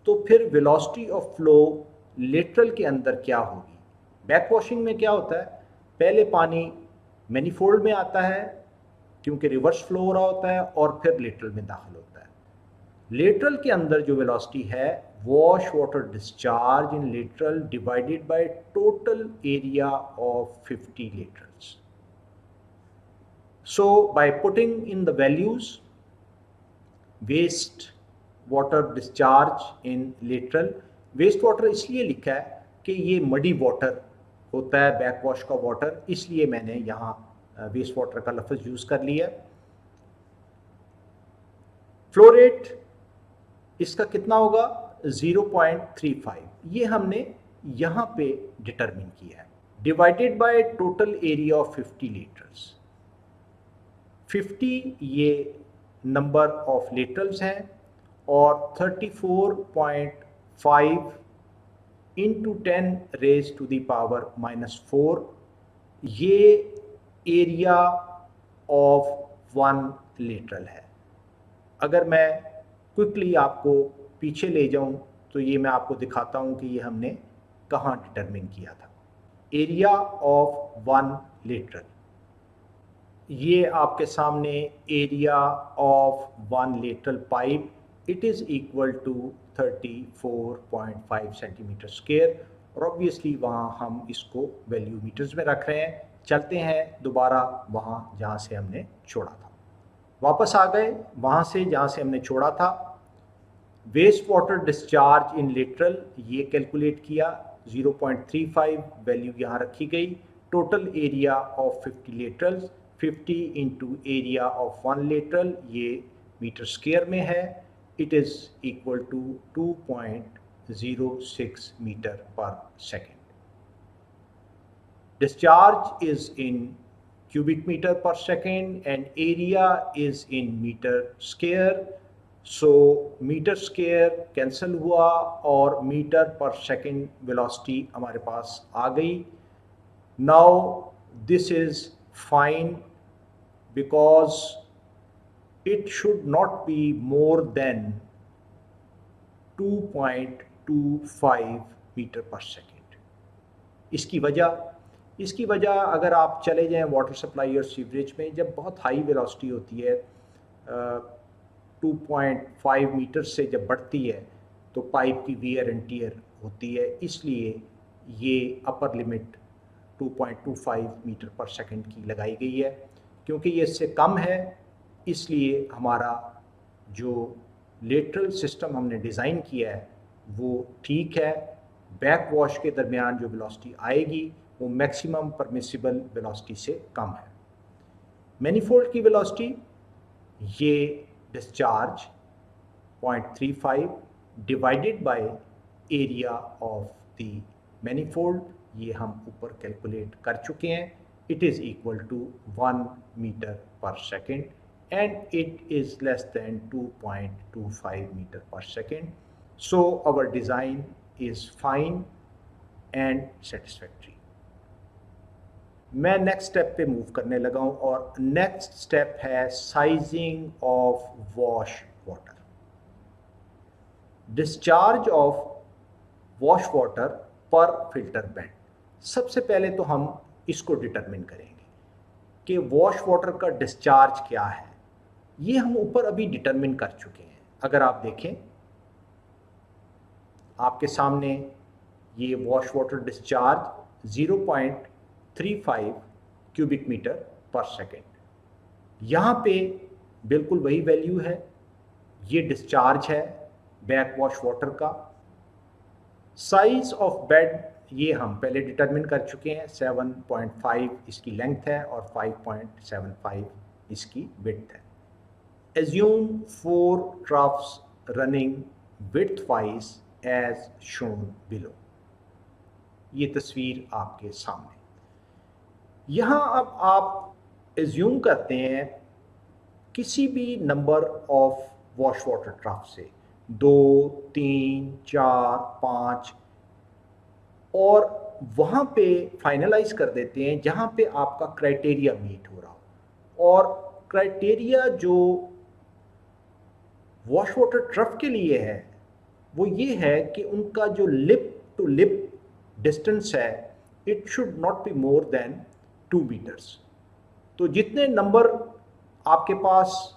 तो फिर वेलोसिटी ऑफ फ्लो लेटरल के अंदर क्या होगी. बैकवॉशिंग में क्या होता है, पहले पानी मैनीफोल्ड में आता है क्योंकि रिवर्स फ्लो हो रहा होता है और फिर लेटरल में दाखिल होता है. लेटरल के अंदर जो वेलोसिटी है, wash water discharge in lateral divided by total area of 50 laterals. So by putting in the values, waste water discharge in lateral, waste water इसलिए लिखा है कि ये मडी वाटर होता है, बैकवॉश का वाटर, इसलिए मैंने यहाँ वेस्ट वाटर का लफ्ज़ यूज़ कर लिया. फ्लो रेट इसका कितना होगा, 0.35. ये हमने यहाँ पे डिटरमिन किया है. Divided by total area of 50 litres. 50 ये नंबर ऑफ लेटरल्स हैं और 34.5 into 10 raise to the power -4 ये एरिया ऑफ वन लेटरल है. अगर मैं क्विकली आपको पीछे ले जाऊं तो ये मैं आपको दिखाता हूं कि ये हमने कहाँ डिटरमिन किया था. एरिया ऑफ वन लेटरल, ये आपके सामने area of one lateral pipe, it is equal to 34.5 centimetre square. और ऑब्वियसली वहाँ हम इसको वैल्यू मीटर्स में रख रहे हैं. चलते हैं दोबारा वहाँ जहाँ से हमने छोड़ा था. वापस आ गए वहाँ से जहाँ से हमने छोड़ा था. Waste water discharge in lateral ये कैलकुलेट किया, 0.35 वैल्यू यहाँ रखी गई. Total area of 50 laterals, 50 into area of one lateral, ये मीटर स्क्वायर में है. It is equal to 2.06 metre per second. Discharge is in cubic meter per second and area is in meter square. So meter square cancel हुआ और metre per second velocity हमारे पास आ गई. Now this is fine because it should not be more than 2.25 metre per second. इसकी वजह अगर आप चले जाएं वाटर सप्लाई और सीवरेज में, जब बहुत हाई वेलोसिटी होती है 2.5 मीटर से जब बढ़ती है तो पाइप की वियर एंड टियर होती है. इसलिए ये अपर लिमिट 2.25 मीटर पर सेकंड की लगाई गई है. क्योंकि ये इससे कम है इसलिए हमारा जो लेटरल सिस्टम हमने डिज़ाइन किया है वो ठीक है. बैक वॉश के दरमियान जो वेलोसिटी आएगी वो मैक्सिमम परमिसिबल वेलोसिटी से कम है. मैनीफोल्ड की वेलोसिटी ये discharge 0.35 divided by area of the manifold, ये हम ऊपर कैलकुलेट कर चुके हैं. It is equal to 1 metre per second and it is less than 2.25 metre per second. So our design is fine and satisfactory. मैं next step पे move करने लगा हूँ और नेक्स्ट स्टेप है sizing of wash water. Discharge of wash water per filter bed. सबसे पहले तो हम इसको डिटरमिन करेंगे कि वॉश वाटर का डिस्चार्ज क्या है। ये हम ऊपर अभी डिटरमिन कर चुके हैं। अगर आप देखें आपके सामने ये wash water discharge 0.35 cubic metre per second, यहाँ पे बिल्कुल वही वैल्यू है। ये डिस्चार्ज है बैक वॉश वाटर का। साइज ऑफ बेड ये हम पहले डिटरमिन कर चुके हैं, 7.5 इसकी लेंथ है और 5.75 इसकी विड्थ है। Assume 4 troughs running widthwise as shown below। ये तस्वीर आपके सामने। यहाँ अब आप एज्यूम करते हैं किसी भी number of wash water trough से, 2, 3, 4, 5, और वहाँ पे फाइनलाइज कर देते हैं जहाँ पे आपका क्राइटेरिया मीट हो रहा हो। और क्राइटेरिया जो वॉश वाटर ट्रफ के लिए है वो ये है कि उनका जो लिप टू लिप डिस्टेंस है it should not be more than 2 metres. तो जितने नंबर आपके पास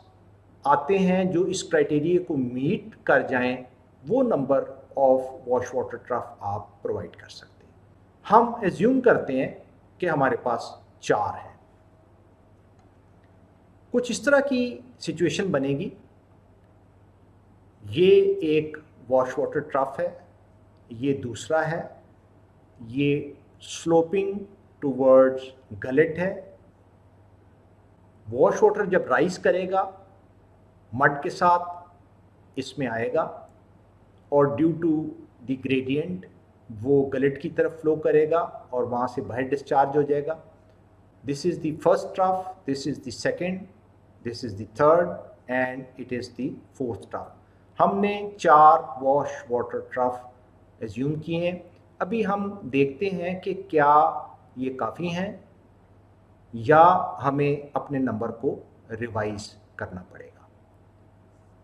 आते हैं जो इस क्राइटेरिया को मीट कर जाएं, वो number of wash water trough आप प्रोवाइड कर सकते हैं। हम एज्यूम करते हैं कि हमारे पास 4 है। कुछ इस तरह की सिचुएशन बनेगी। ये एक वॉश वाटर ट्रफ है, ये दूसरा है, ये स्लोपिंग टूवर्ड्स गलेट है। वॉश वाटर जब राइज करेगा मड के साथ इसमें आएगा और ड्यू टू द ग्रेडियंट वो गलेट की तरफ फ्लो करेगा और वहाँ से बाहर डिस्चार्ज हो जाएगा। This is the first trough, this is the second, this is the third and it is the fourth trough. हमने 4 वॉश वाटर ट्रफ एज्यूम किए हैं। अभी हम देखते हैं कि क्या ये काफ़ी हैं या हमें अपने नंबर को रिवाइज करना पड़ेगा।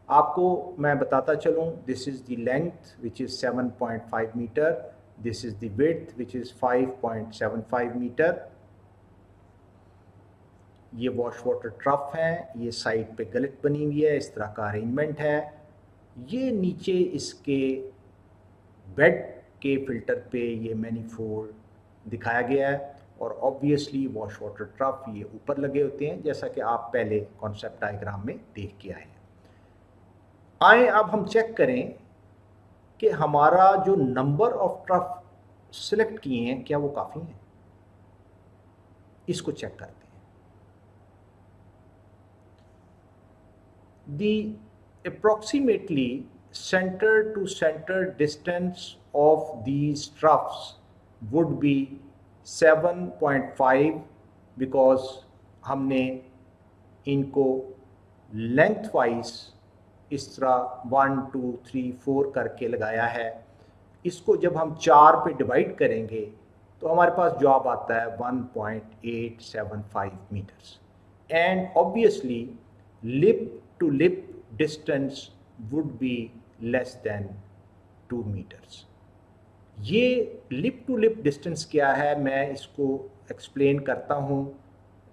आपको मैं बताता चलूँ, this is the length which is 7.5 metre, this is the width which is 5.75 metre. ये वॉश वाटर ट्रफ हैं, ये साइड पे गलेट बनी हुई है, इस तरह का अरेंजमेंट है। ये नीचे इसके बेड के फिल्टर पे ये मैनीफोल्ड दिखाया गया है और ऑब्वियसली वॉश वाटर ट्रफ ये ऊपर लगे होते हैं, जैसा कि आप पहले कॉन्सेप्ट डायग्राम में देख के आए हैं। आए अब हम चेक करें कि हमारा जो नंबर ऑफ ट्रफ सिलेक्ट किए हैं क्या वो काफ़ी हैं। इसको चेक करते हैं। दी approximately center to center distance of these troughs would be 7.5 because हमने इनको लेंथ वाइज इस तरह 1, 2, 3, 4 करके लगाया है। इसको जब हम 4 पे डिवाइड करेंगे तो हमारे पास जवाब आता है 1.875 metres and obviously lip to lip distance would be less than 2 meters। ये लिप टू लिप डिस्टेंस क्या है मैं इसको एक्सप्लेन करता हूँ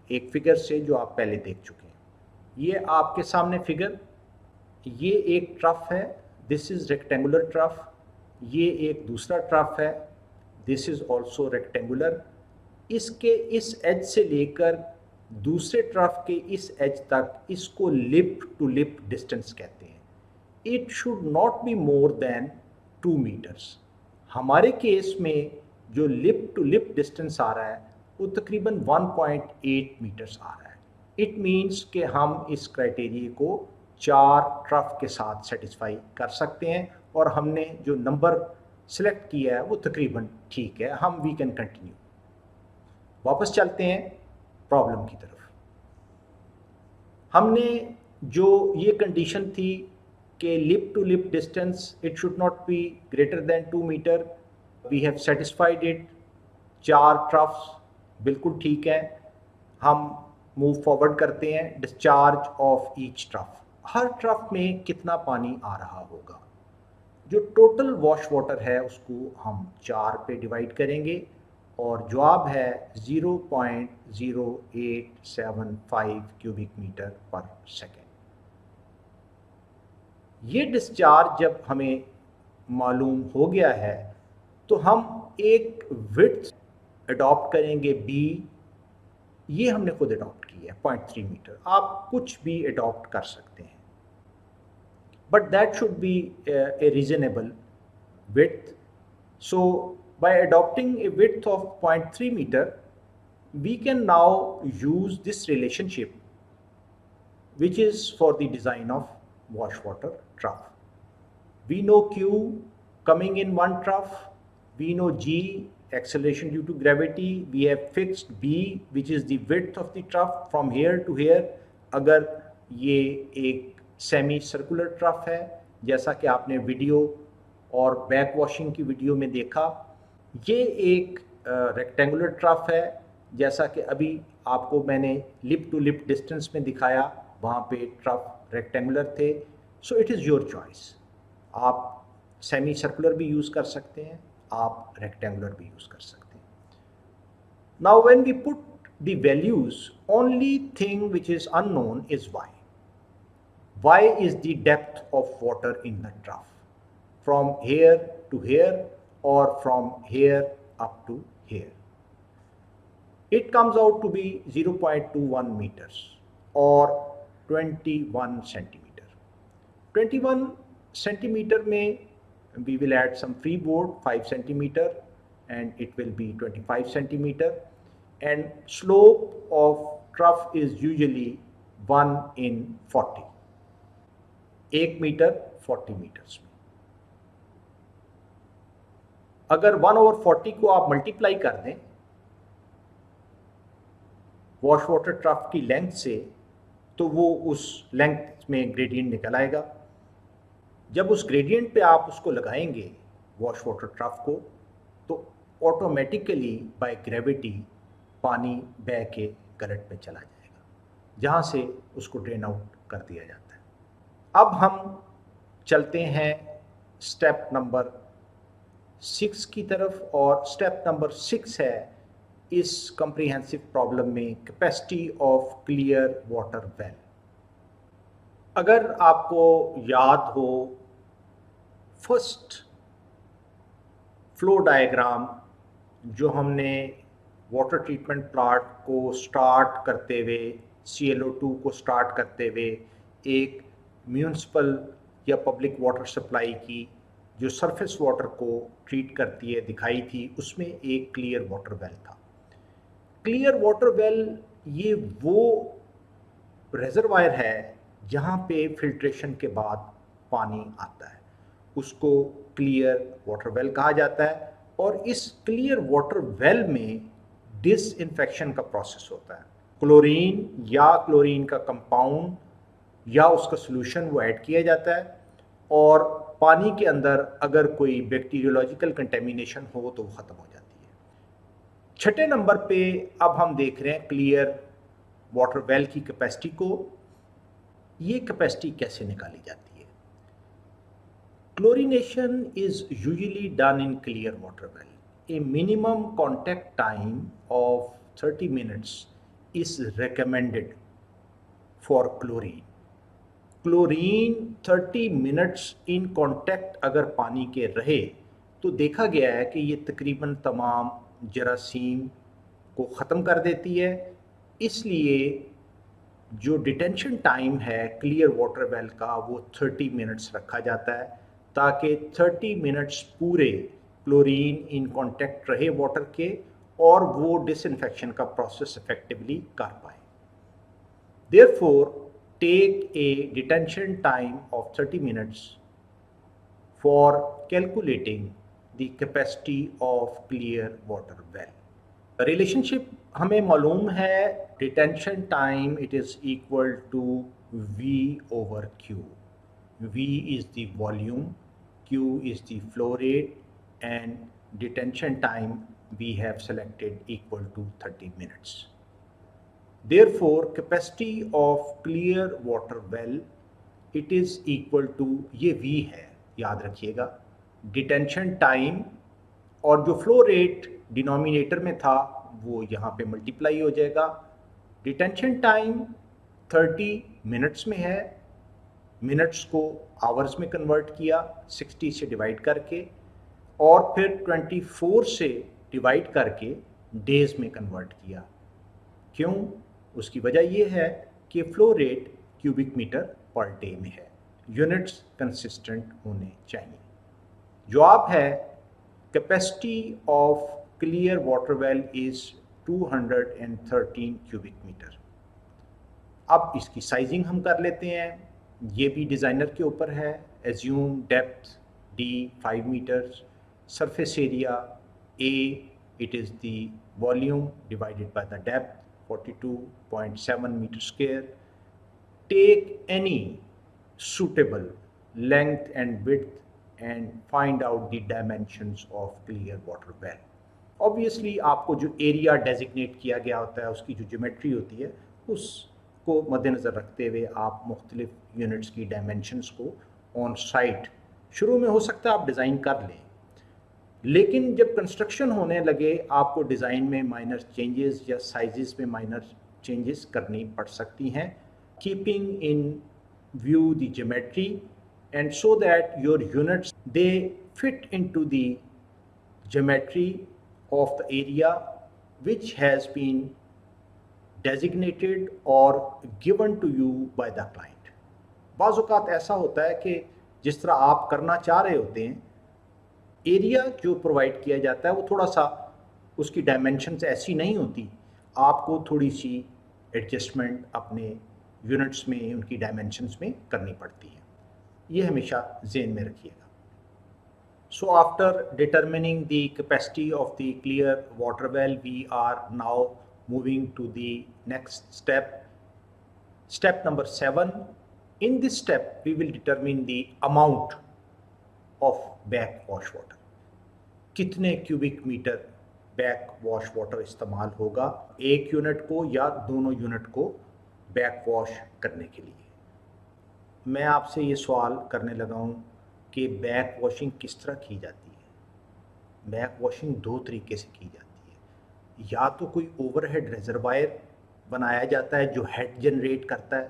एक फिगर से जो आप पहले देख चुके हैं। ये आपके सामने फिगर, ये एक ट्रफ है, दिस इज़ रेक्टेंगुलर ट्रफ। ये एक दूसरा ट्रफ है, दिस इज़ ऑल्सो रेक्टेंगुलर। इसके इस एज से लेकर दूसरे ट्रफ के इस एज तक इसको लिप टू लिप डिस्टेंस कहते हैं। It should not be more than 2 metres. हमारे केस में जो लिप टू लिप डिस्टेंस आ रहा है वो तकरीबन 1.8 मीटर्स आ रहा है। इट मीन्स कि हम इस क्राइटेरिया को 4 ट्रफ के साथ सेटिस्फाई कर सकते हैं और हमने जो नंबर सेलेक्ट किया है वो तकरीबन ठीक है। हम वी कैन कंटिन्यू। वापस चलते हैं प्रॉब्लम की तरफ। हमने जो ये कंडीशन थी कि lip to lip distance it should not be greater than 2 metre, we have satisfied it. 4 troughs बिल्कुल ठीक है। हम मूव फॉरवर्ड करते हैं। डिस्चार्ज ऑफ ईच ट्रफ, हर ट्रफ में कितना पानी आ रहा होगा। जो टोटल वॉश वाटर है उसको हम 4 पे डिवाइड करेंगे और जवाब है 0.0875 क्यूबिक मीटर पर सेकेंड। ये डिस्चार्ज जब हमें मालूम हो गया है तो हम एक विड्थ अडॉप्ट करेंगे बी, ये हमने खुद अडॉप्ट की है 0.3 मीटर, आप कुछ भी अडॉप्ट कर सकते हैं, but that should be a reasonable width. So by adopting a width of 0.3 meter, we can now use this relationship which is for the design of wash water trough. We know Q coming in one trough, we know G acceleration due to gravity, we have fixed B which is the width of the trough from here to here. अगर ये एक semi circular trough है जैसा कि आपने video और back washing की video में देखा, ये एक रेक्टेंगुलर ट्रफ है जैसा कि अभी आपको मैंने लिप टू लिप डिस्टेंस में दिखाया, वहाँ पे ट्रफ रेक्टेंगुलर थे। So it is your choice, आप सेमी सर्कुलर भी यूज़ कर सकते हैं, आप रेक्टेंगुलर भी यूज़ कर सकते हैं। Now when we put the values, only thing which is unknown is Y. Y is the depth of water in the trough, from here to here or from here up to here. It comes out to be 0.21 meters or 21 centimeter. 21 centimeter में we will add some freeboard 5 centimeter and it will be 25 centimeter, and slope of trough is usually 1 in 40, 1 metre 40 metres में। अगर 1/40 को आप multiply कर दें wash water trough की length से, तो वो उस लेंथ में ग्रेडियंट निकल आएगा। जब उस ग्रेडियंट पे आप उसको लगाएंगे वॉश वाटर ट्रफ को, तो ऑटोमेटिकली बाय ग्रेविटी पानी बह के गलट में चला जाएगा, जहाँ से उसको ड्रेन आउट कर दिया जाता है। अब हम चलते हैं स्टेप नंबर 6 की तरफ, और स्टेप नंबर 6 है इस कम्प्रीहेंसिव प्रॉब्लम में capacity of clear water well. अगर आपको याद हो फर्स्ट फ्लो डायग्राम जो हमने वाटर ट्रीटमेंट प्लांट को स्टार्ट करते हुए, ClO2 को स्टार्ट करते हुए एक म्यूनिसिपल या पब्लिक वाटर सप्लाई की जो सरफेस वाटर को ट्रीट करती है दिखाई थी, उसमें एक क्लियर वाटर वेल था। क्लियर वाटर वेल ये वो रिजर्वायर है जहाँ पे फिल्ट्रेशन के बाद पानी आता है, उसको क्लियर वाटर वेल कहा जाता है। और इस क्लियर वाटर वेल में डिसइंफेक्शन का प्रोसेस होता है। क्लोरीन या क्लोरीन का कंपाउंड या उसका सॉल्यूशन वो ऐड किया जाता है, और पानी के अंदर अगर कोई बैक्टीरियोलॉजिकल कंटेमिनेशन हो तो वो ख़त्म हो जाती है। छठे नंबर पे अब हम देख रहे हैं क्लियर वाटर वेल की कैपेसिटी को। ये कैपेसिटी कैसे निकाली जाती है? Chlorination is usually done in clear water well. A minimum contact time of 30 minutes is recommended for chlorine. Chlorine 30 minutes in contact अगर पानी के रहे तो देखा गया है कि ये तकरीबन तमाम जरासीम को ख़त्म कर देती है। इसलिए जो डिटेंशन टाइम है क्लियर वाटर वेल का वो 30 मिनट्स रखा जाता है, ताकि 30 मिनट्स पूरे क्लोरीन इन कांटेक्ट रहे वाटर के और वो डिसइंफेक्शन का प्रोसेस इफेक्टिवली कर पाए। Therefore take a detention time of 30 minutes for calculating the capacity of clear water well. Relationship हमें मालूम है, detention time it is equal to V over Q. V is the volume, Q is the flow rate, and detention time we have selected equal to 30 minutes. Therefore, capacity of clear water well it is equal to, ये V है, याद रखिएगा। Detention time और जो flow rate denominator में था वो यहाँ पे मल्टीप्लाई हो जाएगा। डिटेंशन टाइम 30 मिनट्स में है, मिनट्स को आवर्स में कन्वर्ट किया 60 से डिवाइड करके, और फिर 24 से डिवाइड करके डेज में कन्वर्ट किया। क्यों? उसकी वजह ये है कि flow rate cubic metre per day में है, यूनिट्स कंसिस्टेंट होने चाहिए। जवाब है capacity of clear water well is 213 cubic metre. अब इसकी साइजिंग हम कर लेते हैं, ये भी डिज़ाइनर के ऊपर है। Assume depth D 5 metres, surface area A, it is the volume divided by the depth 42.7 meter square. Take any suitable length and width and find out the dimensions of clear water well. Obviously आपको जो area designate किया गया होता है उसकी जो geometry होती है उसको मद्देनज़र रखते हुए आप मुख्तलिफ यूनिट्स की डायमेंशंस को ऑन साइट शुरू में हो सकता है आप डिज़ाइन कर लें, लेकिन जब कंस्ट्रक्शन होने लगे आपको डिज़ाइन में माइनर चेंजेस या साइजेस में माइनर चेंजेस करनी पड़ सकती हैं, keeping in view the geometry and so that your units they fit into the geometry of the area which has been designated or given to you by the client. बाज़ औक़ात ऐसा होता है कि जिस तरह आप करना चाह रहे होते हैं, एरिया जो प्रोवाइड किया जाता है वो थोड़ा सा उसकी डायमेंशंस ऐसी नहीं होती, आपको थोड़ी सी एडजस्टमेंट अपने यूनिट्स में उनकी डायमेंशंस में करनी पड़ती है, ये हमेशा ज़हन में रखिएगा। So after determining the capacity of the clear water well, we are now moving to the next step. Step number 7. In this step, we will determine the amount of backwash water. कितने cubic metre backwash water इस्तेमाल होगा एक unit को या दोनों unit को backwash करने के लिए। मैं आपसे ये सवाल करने लगा हूँ कि बैक वॉशिंग किस तरह की जाती है। बैक वॉशिंग दो तरीके से की जाती है, या तो कोई ओवरहेड रिजर्वायर बनाया जाता है जो हेड जनरेट करता है,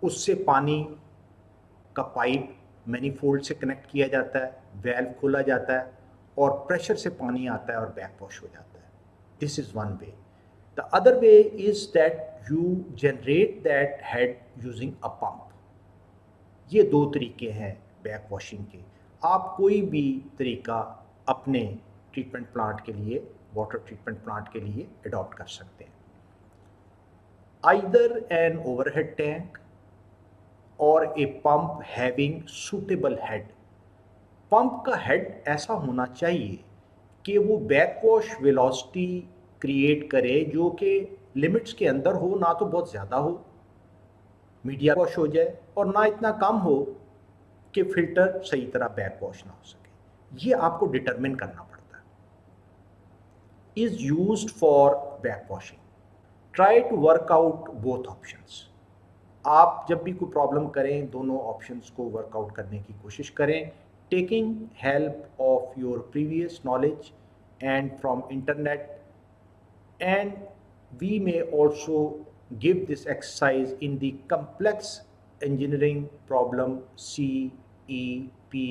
उससे पानी का पाइप मैनीफोल्ड से कनेक्ट किया जाता है, वेल्व खोला जाता है और प्रेशर से पानी आता है और बैक वॉश हो जाता है। This is one way. The other way is that you generate that head using a pump. ये दो तरीके हैं बैक वॉशिंग के। आप कोई भी तरीका अपने ट्रीटमेंट प्लांट के लिए, वाटर ट्रीटमेंट प्लांट के लिए अडॉप्ट कर सकते हैं। आइदर एन ओवरहेड टैंक और a pump having suitable head. Pump का हेड ऐसा होना चाहिए कि वो बैकवॉश वेलोसिटी क्रिएट करे जो कि लिमिट्स के अंदर हो, ना तो बहुत ज़्यादा हो, मीडिया वॉश हो जाए, और ना इतना कम हो कि फिल्टर सही तरह बैक वॉश ना हो सके। ये आपको डिटरमिन करना पड़ता है। Is used for back washing. Try to work out both options. आप जब भी कोई प्रॉब्लम करें दोनों ऑप्शंस को वर्कआउट करने की कोशिश करें, taking help of your previous knowledge and from internet, and we may also give this exercise in the complex engineering problem CEP,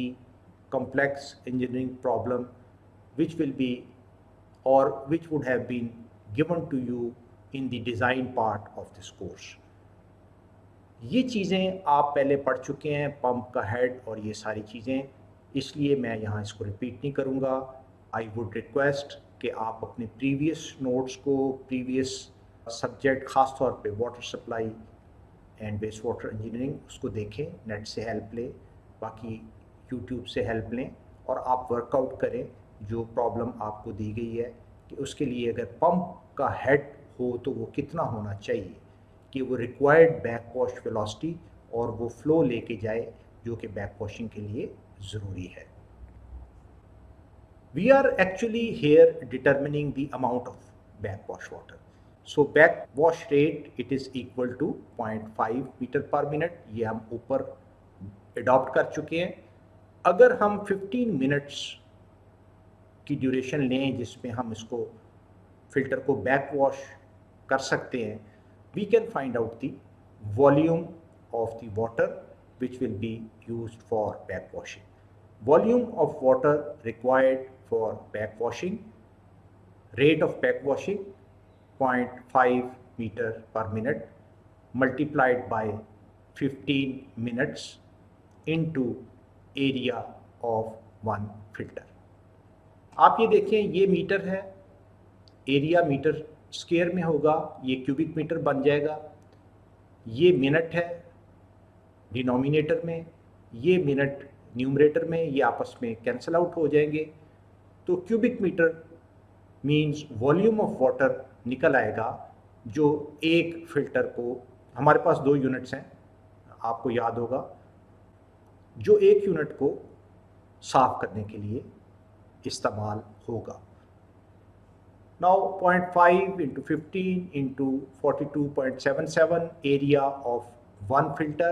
complex engineering problem, which will be or which would have been given to you in the design part of this course. ये चीज़ें आप पहले पढ़ चुके हैं, pump का head और ये सारी चीज़ें, इसलिए मैं यहाँ इसको रिपीट नहीं करूँगा। आई वुड रिक्वेस्ट कि आप अपने प्रीवियस नोट्स को, प्रीवियस सब्जेक्ट ख़ास तौर पे water supply and waste water engineering, उसको देखें, नेट से हेल्प लें, बाकी यूट्यूब से हेल्प लें और आप वर्कआउट करें जो प्रॉब्लम आपको दी गई है कि उसके लिए अगर पंप का हेड हो तो वो कितना होना चाहिए कि वो रिक्वायर्ड बैक वॉश वेलोसिटी और वो फ्लो लेके जाए जो कि बैक वॉशिंग के लिए ज़रूरी है। We are actually here determining the amount of back wash water. So back wash rate it is equal to 0.5 metre per minute, ये हम ऊपर अडॉप्ट कर चुके हैं। अगर हम 15 मिनट्स की ड्यूरेशन लें जिसमें हम इसको फिल्टर को बैक वॉश कर सकते हैं, we can find out the volume of the water which will be used for backwashing. Volume of water required for backwashing, rate of backwashing 0.5 meter per minute multiplied by 15 minutes into area of one filter. आप ये देखें, ये metre है, area metre square में होगा, ये cubic metre बन जाएगा, ये मिनट है डिनोमिनेटर में, ये मिनट न्यूमरेटर में, ये आपस में कैंसिल आउट हो जाएंगे, तो cubic metre means volume of water निकल आएगा जो एक फिल्टर को, हमारे पास 2 यूनिट्स हैं आपको याद होगा, जो एक यूनिट को साफ करने के लिए इस्तेमाल होगा. Now 0.5 into 15 into 42.77 area of one filter.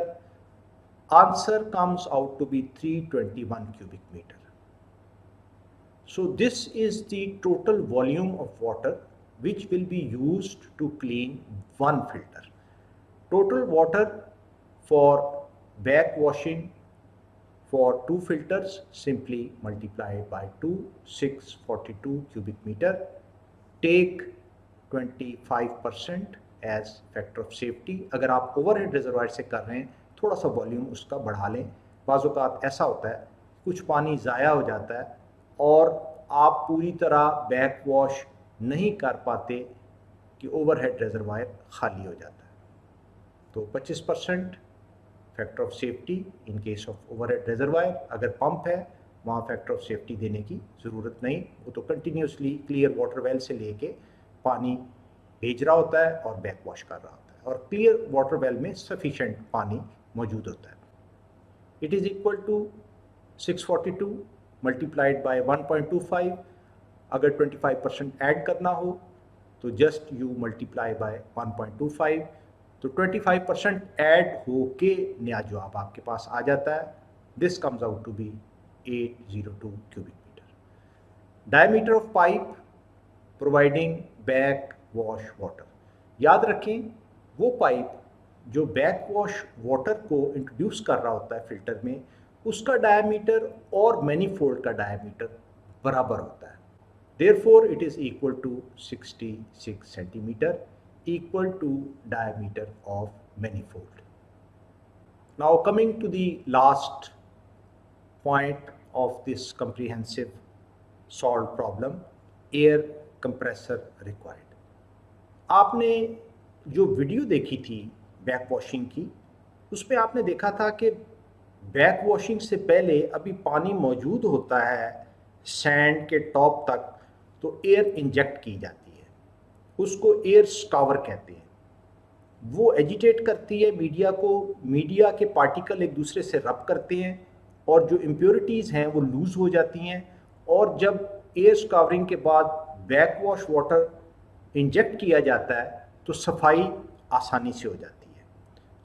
Answer comes out to be 321 cubic meter. So this is the total volume of water which will be used to clean one filter. Total water for backwashing for 2 filters, simply multiply by 2, 642 cubic meter. Take 25% as factor of safety. अगर आप overhead reservoir से कर रहे हैं थोड़ा सा volume उसका बढ़ा लें. बाज़ औक़ात ऐसा होता है कुछ पानी ज़ाया हो जाता है और आप पूरी तरह बैक वॉश नहीं कर पाते कि ओवरहेड रिजर्वायर खाली हो जाता है. तो 25% factor of safety in case of overhead reservoir. अगर पंप है वहाँ फैक्टर ऑफ सेफ्टी देने की ज़रूरत नहीं, वो तो कंटिन्यूसली क्लियर वाटर वेल से लेके पानी भेज रहा होता है और बैक वॉश कर रहा होता है, और क्लियर वाटर वेल में सफिशेंट पानी मौजूद होता है. It is equal to 642 multiplied by 1.25. अगर 25% ऐड करना हो तो जस्ट यू मल्टीप्लाई बाय 1.25, तो 25% ऐड होके नया जवाब आपके पास आ जाता है. This comes out to be 802 cubic meter. Diameter of pipe providing back wash water. याद रखें वो पाइप जो बैक वॉश वाटर को इंट्रोड्यूस कर रहा होता है फिल्टर में, उसका डायमीटर और मैनीफोल्ड का डायमीटर बराबर होता है. Therefore it is equal to 66 centimeter, equal to diameter of manifold. Now coming to the last point of this comprehensive solved problem, air compressor required. आपने जो वीडियो देखी थी बैक वॉशिंग की, उसमें आपने देखा था कि बैक वॉशिंग से पहले अभी पानी मौजूद होता है सैंड के टॉप तक, तो एयर इंजेक्ट की जाती है, उसको एयर स्कावर कहते हैं. वो एजिटेट करती है मीडिया को, मीडिया के पार्टिकल एक दूसरे से रब करते हैं और जो इम्प्योरिटीज़ हैं वो लूज़ हो जाती हैं, और जब एयर स्कावरिंग के बाद बैक वॉश वाटर इंजेक्ट किया जाता है तो सफाई आसानी से हो जाती है.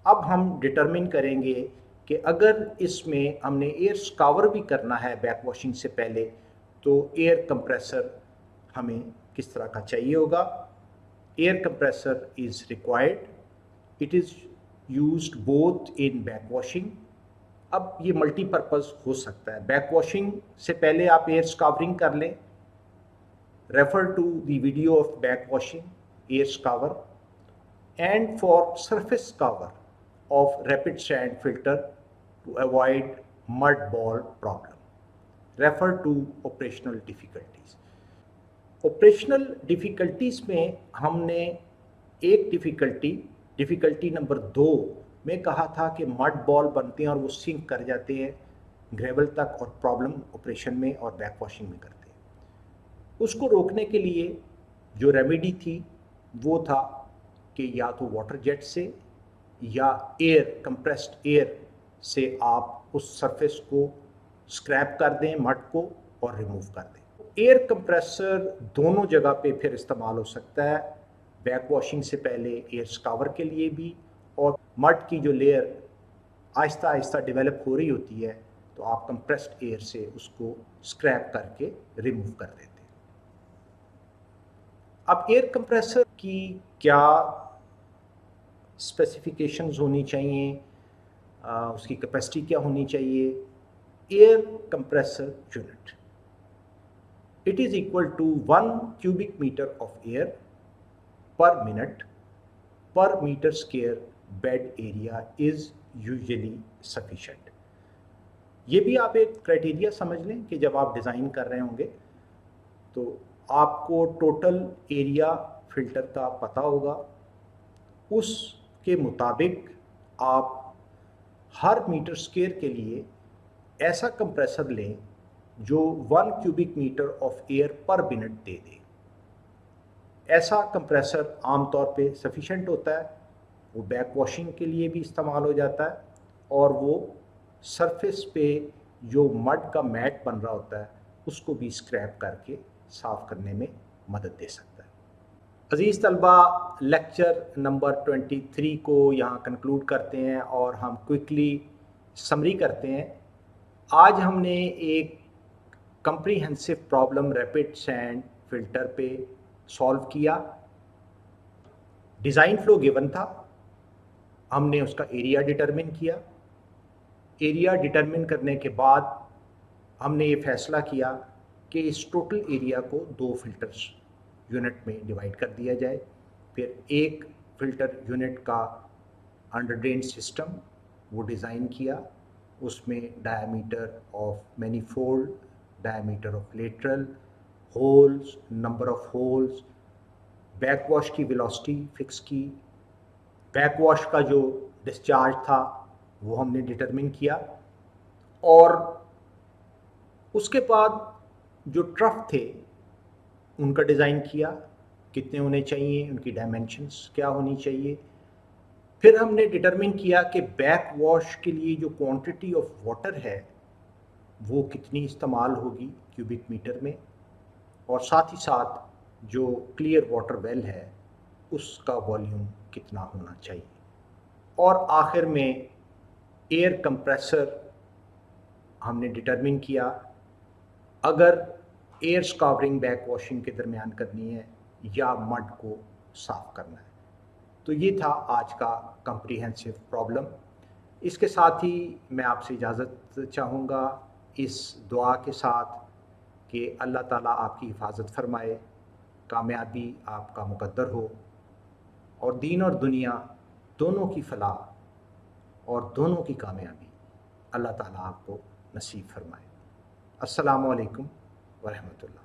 अब हम डिटरमिन करेंगे कि अगर इसमें हमने एयर स्कावर भी करना है बैक वॉशिंग से पहले तो एयर कंप्रेसर हमें किस तरह का चाहिए होगा. Air compressor is required. It is used both in back washing. अब ये मल्टीपर्पज़ हो सकता है. बैक वॉशिंग से पहले आप एयर स्कावरिंग कर लें. Refer to the video of back washing air scour. And for surface cover of rapid sand filter to avoid mud ball problem, refer to operational difficulties. Operational difficulties में हमने एक difficulty number 2 में कहा था कि mud ball बनते हैं और वो सिंक कर जाते हैं ग्रेवल तक, और प्रॉब्लम ऑपरेशन में और बैक वॉशिंग में करते हैं. उसको रोकने के लिए जो रेमेडी थी वो था कि या तो वाटर जेट से या एयर कंप्रेस्ड एयर से आप उस सरफेस को स्क्रैप कर दें, मड को, और रिमूव कर दें. एयर कंप्रेसर दोनों जगह पे फिर इस्तेमाल हो सकता है, बैक वॉशिंग से पहले एयर स्कावर के लिए भी, और मड की जो लेयर आहिस्ता आहिस्ता डेवलप हो रही होती है तो आप कंप्रेस्ड एयर से उसको स्क्रैप करके रिमूव कर देते हैं। अब एयर कंप्रेसर की क्या स्पेसिफिकेशंस होनी चाहिए, उसकी कैपेसिटी क्या होनी चाहिए। Air compressor unit, it is equal to 1 cubic meter of air per minute per meter square bed area is usually sufficient। ये भी आप एक क्राइटेरिया समझ लें कि जब आप डिज़ाइन कर रहे होंगे तो आपको टोटल एरिया फिल्टर का पता होगा, उसके मुताबिक आप हर मीटर स्क्वायर के लिए ऐसा कंप्रेसर लें जो 1 cubic metre of air per minute दे दे। ऐसा कंप्रेसर आमतौर पे सफिशेंट होता है, वो बैक वॉशिंग के लिए भी इस्तेमाल हो जाता है और वो सरफेस पे जो मड का मैट बन रहा होता है उसको भी स्क्रैप करके साफ़ करने में मदद दे सकता है। अज़ीज़ तलबा, लेक्चर नंबर 23 को यहाँ कंक्लूड करते हैं और हम क्विकली समरी करते हैं। आज हमने एक comprehensive problem rapid sand filter पे सॉल्व किया। डिज़ाइन फ्लो गिवन था, हमने उसका एरिया डिटरमिन किया। एरिया डिटरमिन करने के बाद हमने ये फैसला किया कि इस टोटल एरिया को 2 फिल्टर्स यूनिट में डिवाइड कर दिया जाए। फिर एक फिल्टर यूनिट का अंडर ड्रेन सिस्टम वो डिज़ाइन किया, उसमें diameter of manifold, diameter of lateral, holes, number of holes, backwash की वेलोसिटी फिक्स की, बैकवॉश का जो डिस्चार्ज था वो हमने डिटरमिन किया और उसके बाद जो ट्रफ थे उनका डिज़ाइन किया, कितने होने चाहिए, उनकी डायमेंशंस क्या होनी चाहिए। फिर हमने डिटरमिन किया कि बैक वॉश के लिए जो क्वांटिटी ऑफ वाटर है वो कितनी इस्तेमाल होगी क्यूबिक मीटर में, और साथ ही साथ जो क्लियर वाटर वेल है उसका वॉल्यूम कितना होना चाहिए। और आखिर में एयर कंप्रेसर हमने डिटरमिन किया अगर एयर स्कावरिंग बैक वॉशिंग के दरमियान करनी है या मड को साफ़ करना है। तो ये था आज का कंप्रीहेंसिव प्रॉब्लम। इसके साथ ही मैं आपसे इजाज़त चाहूँगा इस दुआ के साथ कि अल्लाह ताला आपकी हिफाजत फरमाए, कामयाबी आपका मुकद्दर हो और दीन और दुनिया दोनों की फलाह और दोनों की कामयाबी अल्लाह ताला आपको नसीब फरमाए। अस्सलामु अलैकुम व रहमतुल्लाह।